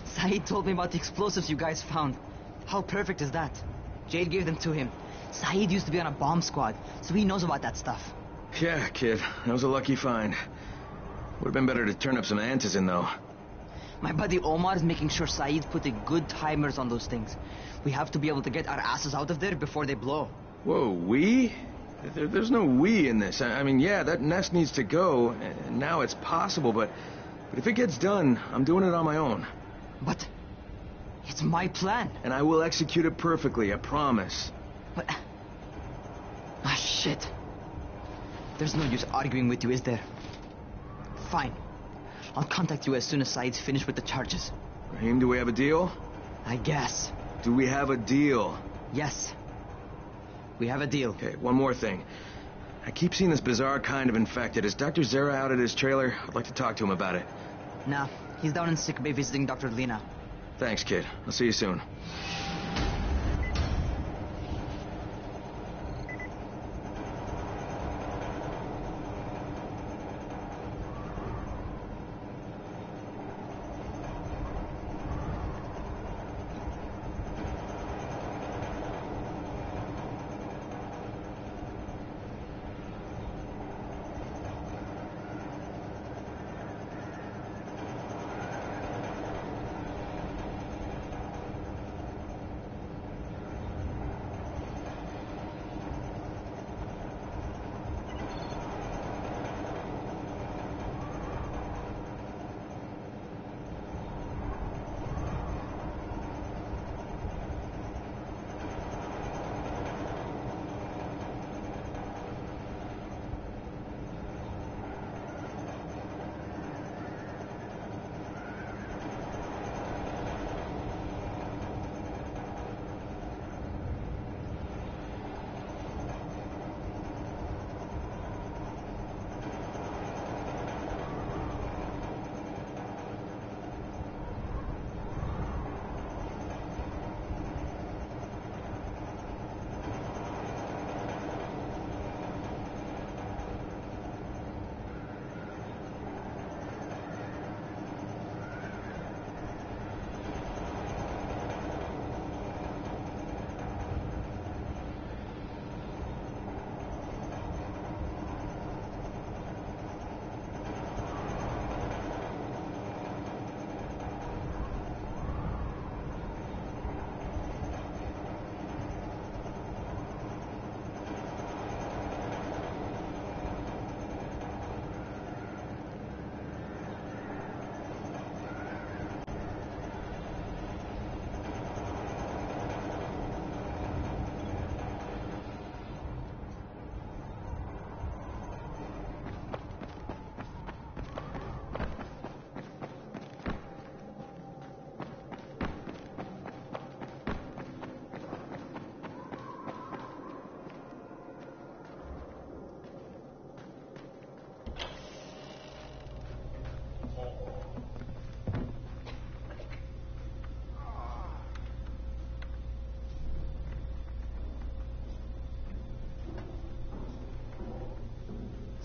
Saeed told me about the explosives you guys found. How perfect is that? Jade gave them to him. Saeed used to be on a bomb squad, so he knows about that stuff. Yeah, kid. That was a lucky find. Would have been better to turn up some antizin, though. My buddy Omar is making sure Saeed's putting good timers on those things. We have to be able to get our asses out of there before they blow. Whoa, we? There's no we in this. I mean, yeah, that nest needs to go, and now it's possible, but if it gets done, I'm doing it on my own. But it's my plan. And I will execute it perfectly, I promise. But... ah, shit. There's no use arguing with you, is there? Fine. I'll contact you as soon as Saeed's finished with the charges. Raheem, do we have a deal? I guess. Do we have a deal? Yes. We have a deal. Okay, one more thing. I keep seeing this bizarre kind of infected. Is Dr. Zera out at his trailer? I'd like to talk to him about it. Nah, he's down in sick bay visiting Dr. Lena. Thanks, kid. I'll see you soon.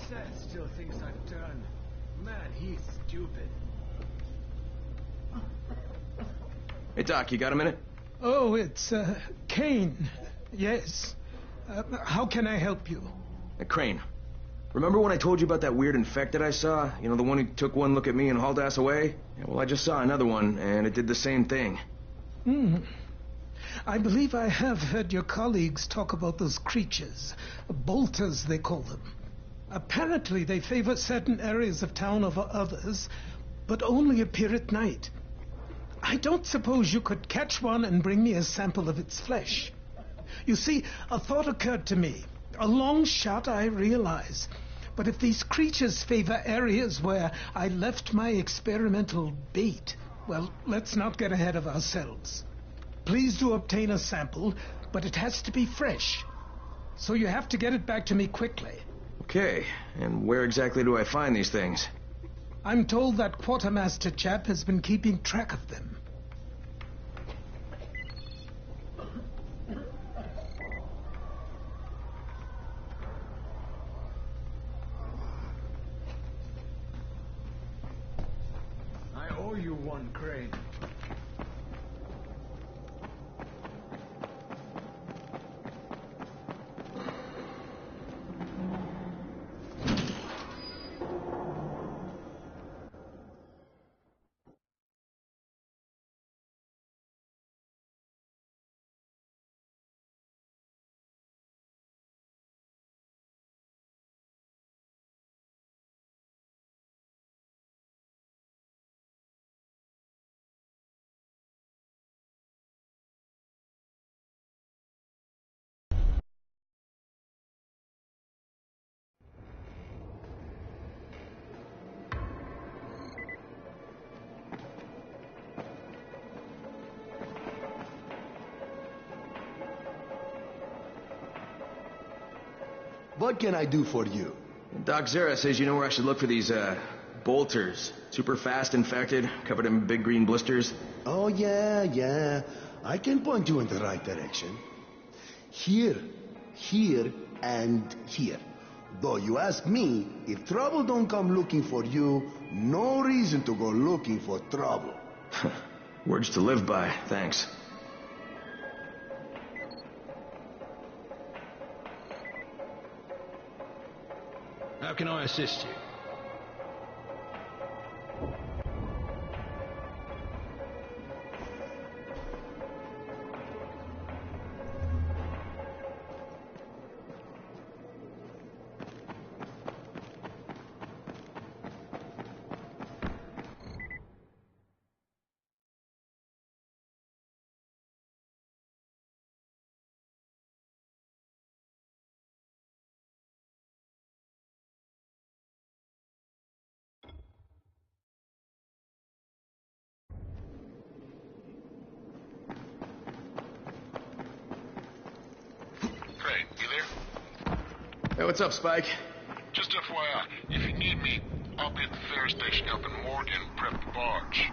Seth still thinks I've turned. Man, he's stupid. Hey, Doc, you got a minute? Oh, it's, Kane. Yes. How can I help you? Crane. Remember when I told you about that weird infected I saw? You know, the one who took one look at me and hauled ass away? Yeah, well, I just saw another one, and it did the same thing. I believe I have heard your colleagues talk about those creatures. Bolters, they call them. Apparently, they favor certain areas of town over others, but only appear at night. I don't suppose you could catch one and bring me a sample of its flesh. You see, a thought occurred to me. A long shot, I realize. But if these creatures favor areas where I left my experimental bait, well, let's not get ahead of ourselves. Please do obtain a sample, but it has to be fresh. So you have to get it back to me quickly. Okay, and where exactly do I find these things? I'm told that quartermaster chap has been keeping track of them. I owe you one. on, Crane. What can I do for you? Doc Zera says you know where I should look for these, bolters. Super fast infected, covered in big green blisters. Oh, yeah. I can point you in the right direction. Here, and here. Though you ask me, if trouble don't come looking for you, no reason to go looking for trouble. Words to live by, thanks. How can I assist you? Hey, what's up, Spike? Just FYI, if you need me, I'll be at the ferry station helping Morgan prep the barge.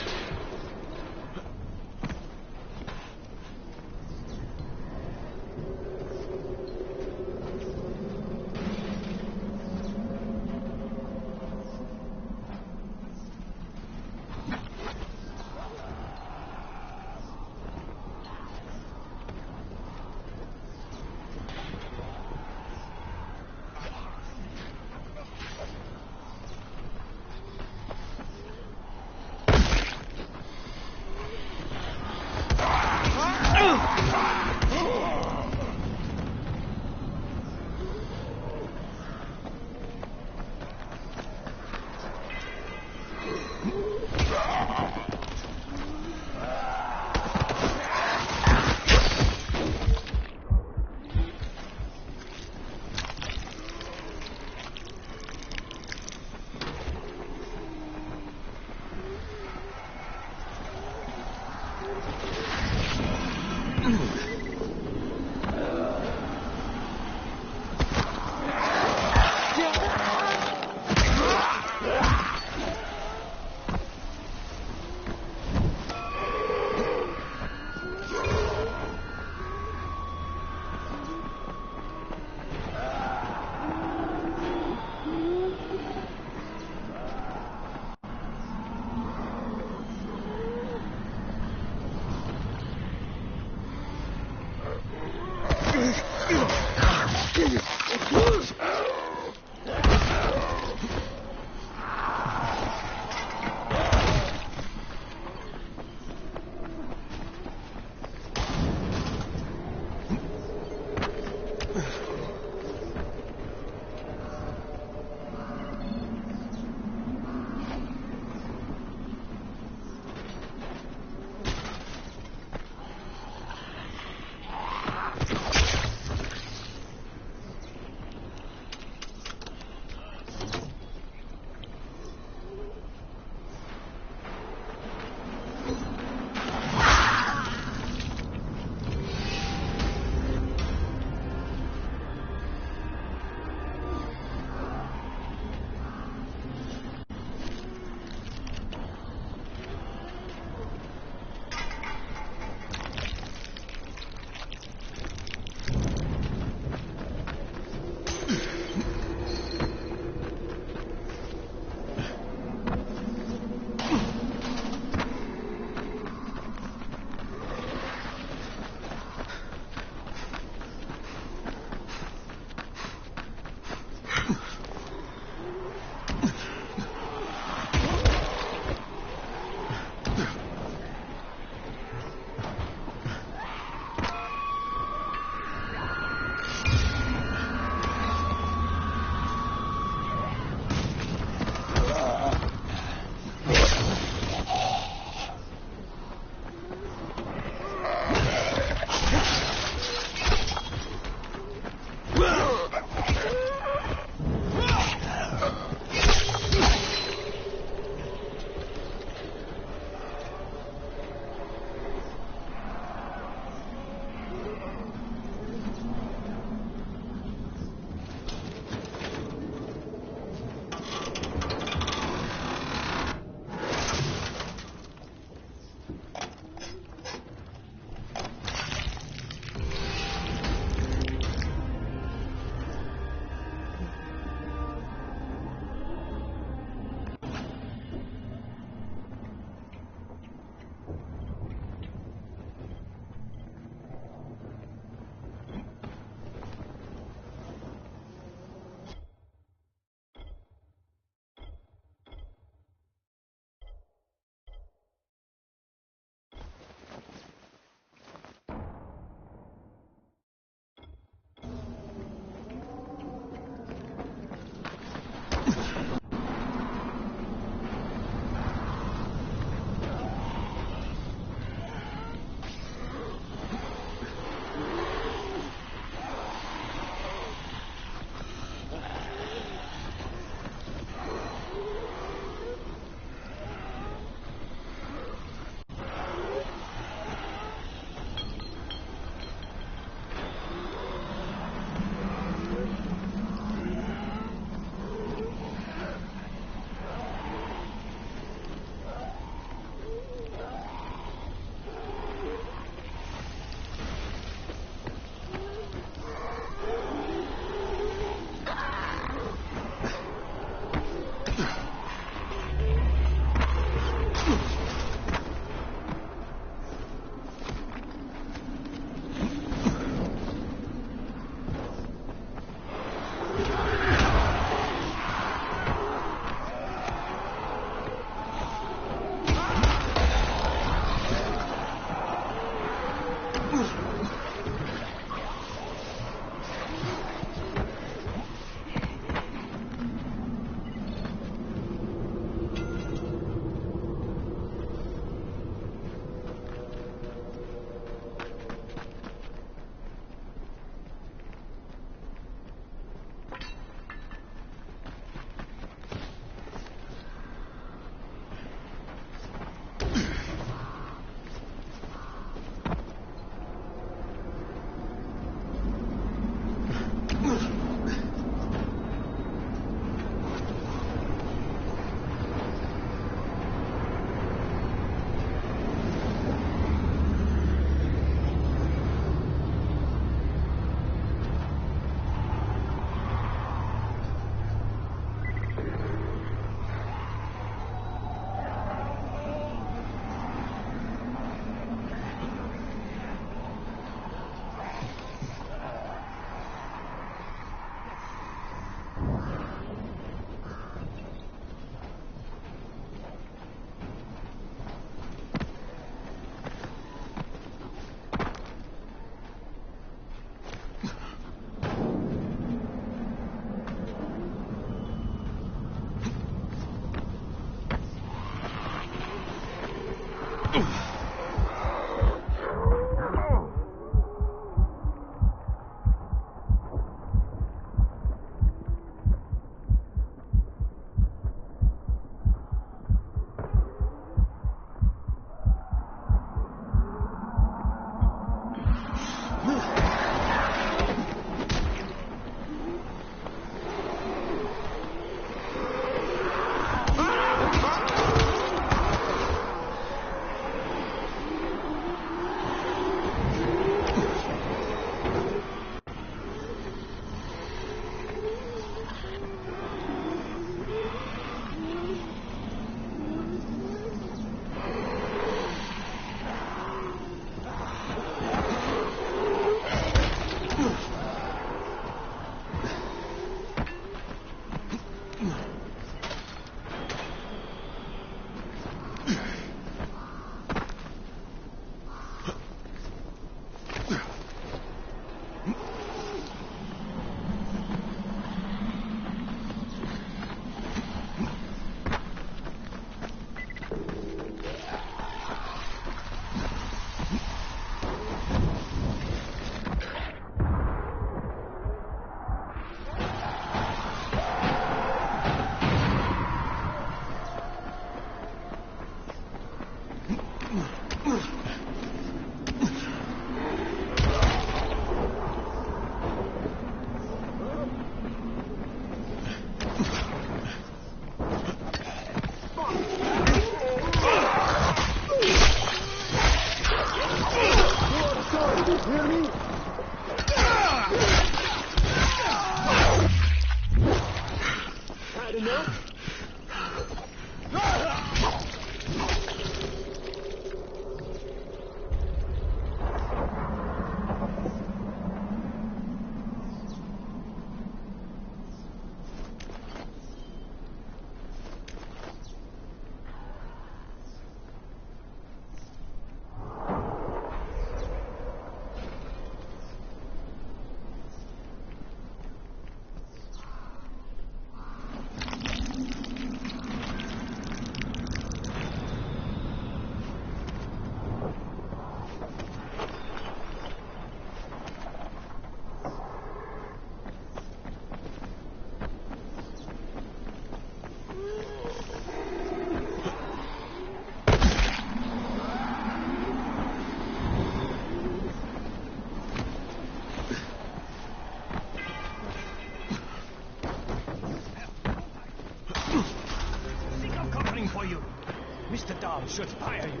Should fire you.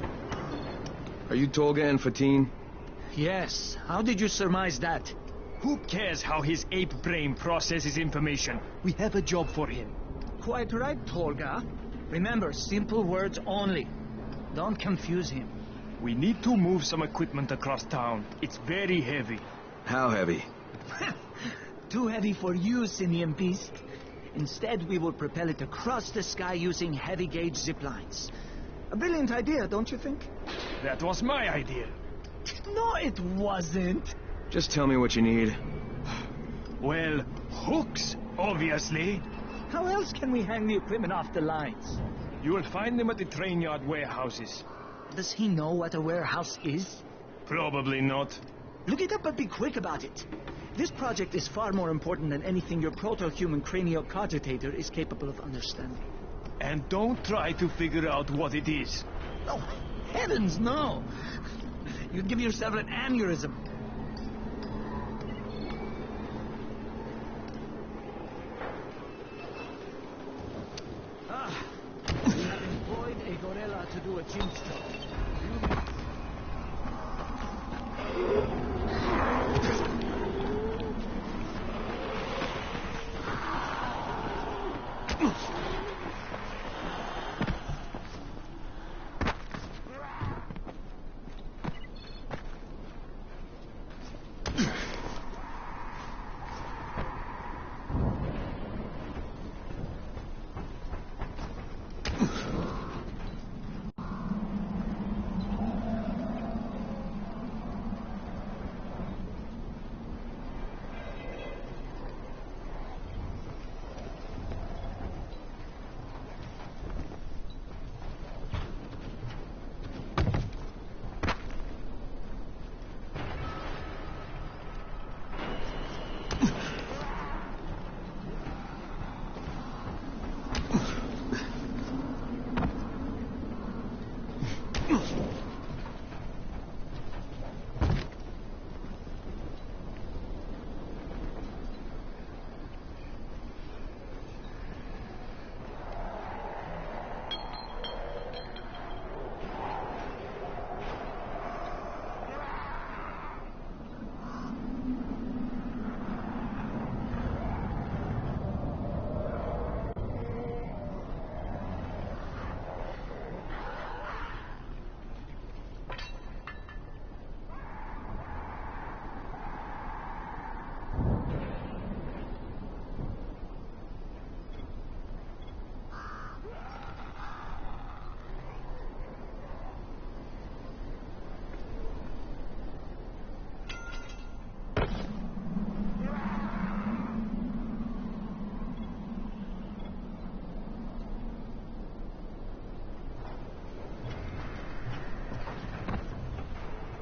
Are you Tolga and Fatine? Yes. How did you surmise that? Who cares how his ape brain processes information? We have a job for him. Quite right, Tolga. Remember, simple words only. Don't confuse him. We need to move some equipment across town. It's very heavy. How heavy? Too heavy for you, Simian Beast. Instead, we will propel it across the sky using heavy-gauge zip lines. A brilliant idea, don't you think? That was my idea. No, it wasn't. Just tell me what you need. Well, hooks, obviously. How else can we hang the equipment off the lines? You will find them at the train yard warehouses. Does he know what a warehouse is? Probably not. Look it up, but be quick about it. This project is far more important than anything your proto-human cranial cogitator is capable of understanding. And don't try to figure out what it is. Oh, heavens, no! You'd give yourself an aneurysm. We have employed a gorilla to do a chin stroke.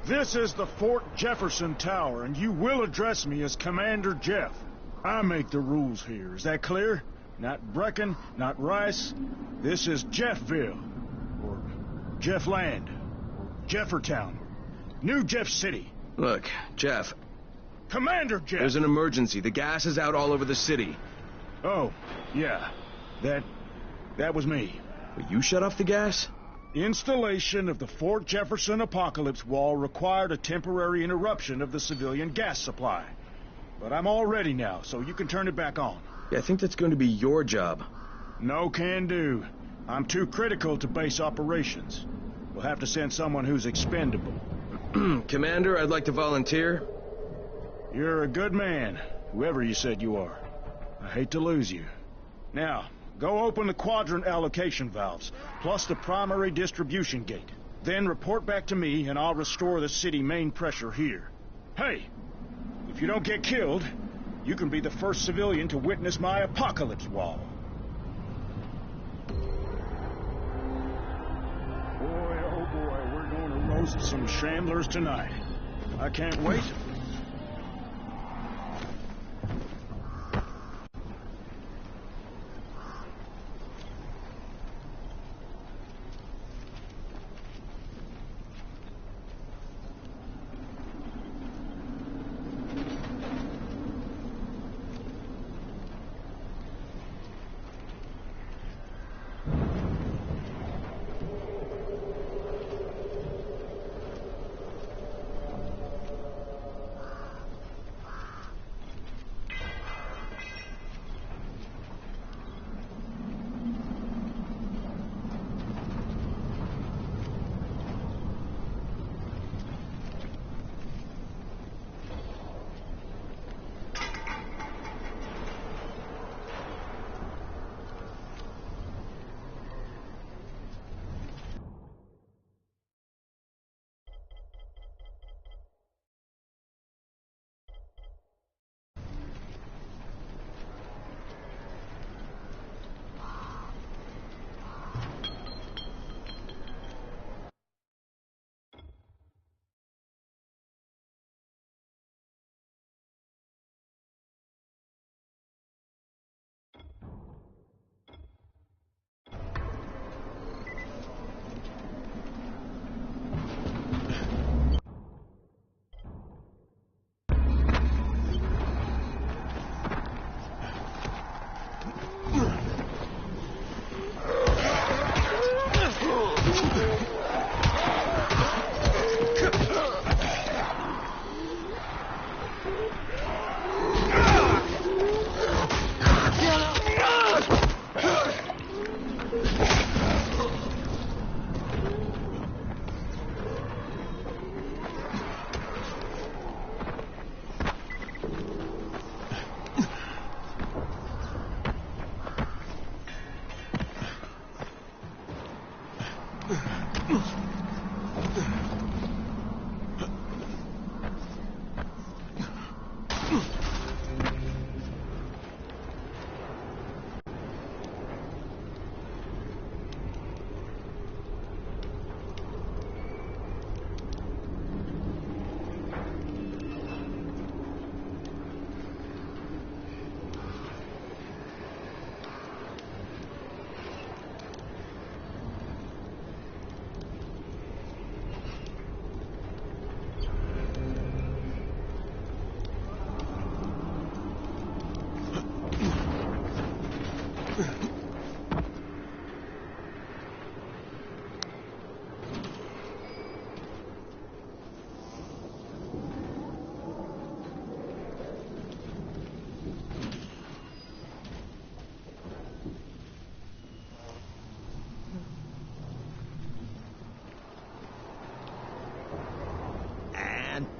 This is the Fort Jefferson Tower, and you will address me as Commander Jeff. I make the rules here. Is that clear? Not Brecken, not Rice. This is Jeffville, or Jeffland, or Jeffertown, New Jeff City. Look, Jeff. Commander Jeff! There's an emergency. The gas is out all over the city. Oh, yeah. That was me. Will you shut off the gas? Installation of the Fort Jefferson Apocalypse Wall required a temporary interruption of the civilian gas supply. But I'm all ready now, so you can turn it back on. Yeah, I think that's going to be your job. No can do. I'm too critical to base operations. We'll have to send someone who's expendable. Commander, I'd like to volunteer. You're a good man, whoever you said you are. I hate to lose you. Now, go open the quadrant allocation valves, plus the primary distribution gate. Then report back to me, and I'll restore the city main pressure here. Hey, if you don't get killed, you can be the first civilian to witness my apocalypse wall. Boy, oh boy, we're going to roast some shamblers tonight. I can't wait.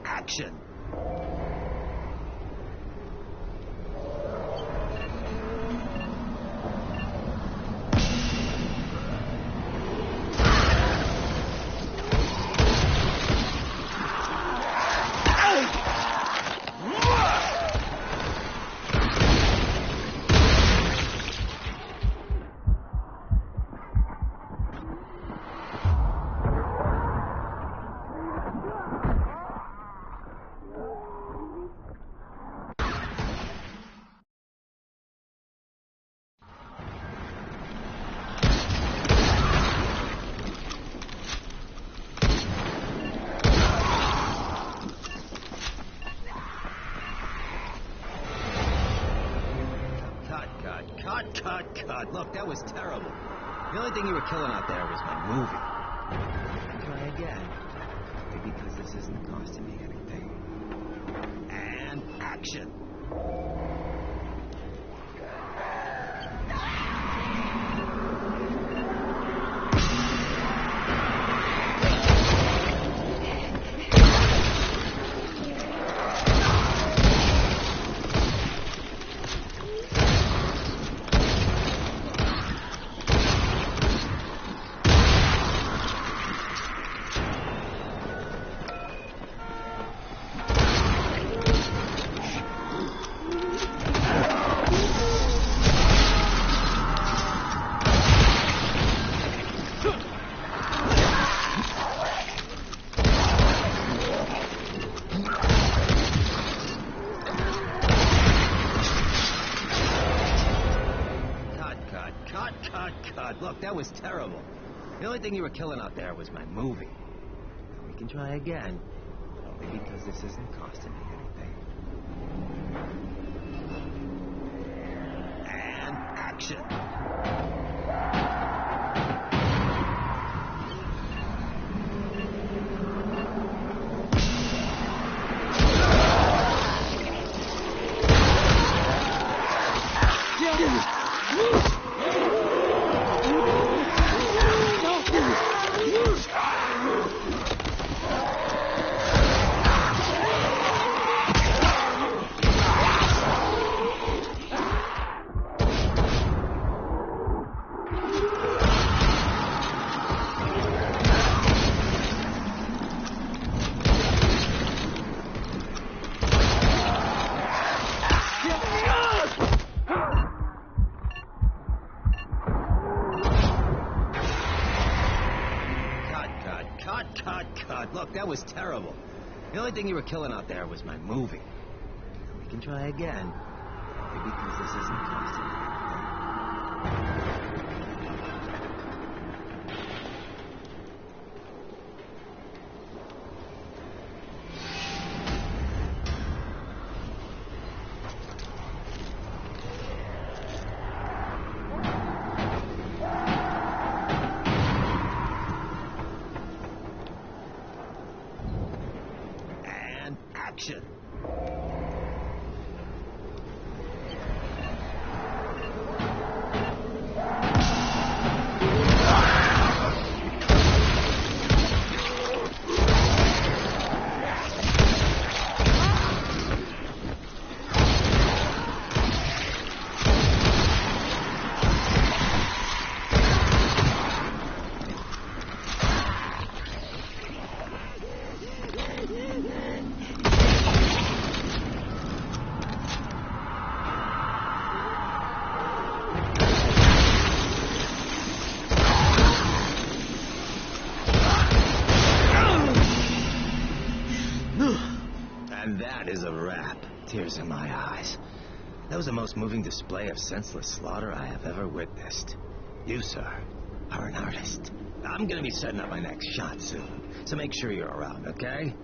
Action! Cut. Look, that was terrible. The only thing you were killing out there was my movie. Try again. Maybe because this isn't costing me anything. And action! Look, that was terrible. The only thing you were killing out there was my movie. We can try again. Only because this isn't costing me anything. And action! Cut. Look, that was terrible. The only thing you were killing out there was my movie. We can try again. Maybe because this isn't costing me anything. action. And that is a wrap. Tears in my eyes. That was the most moving display of senseless slaughter I have ever witnessed. You, sir, are an artist. I'm gonna be setting up my next shot soon, so make sure you're around, okay?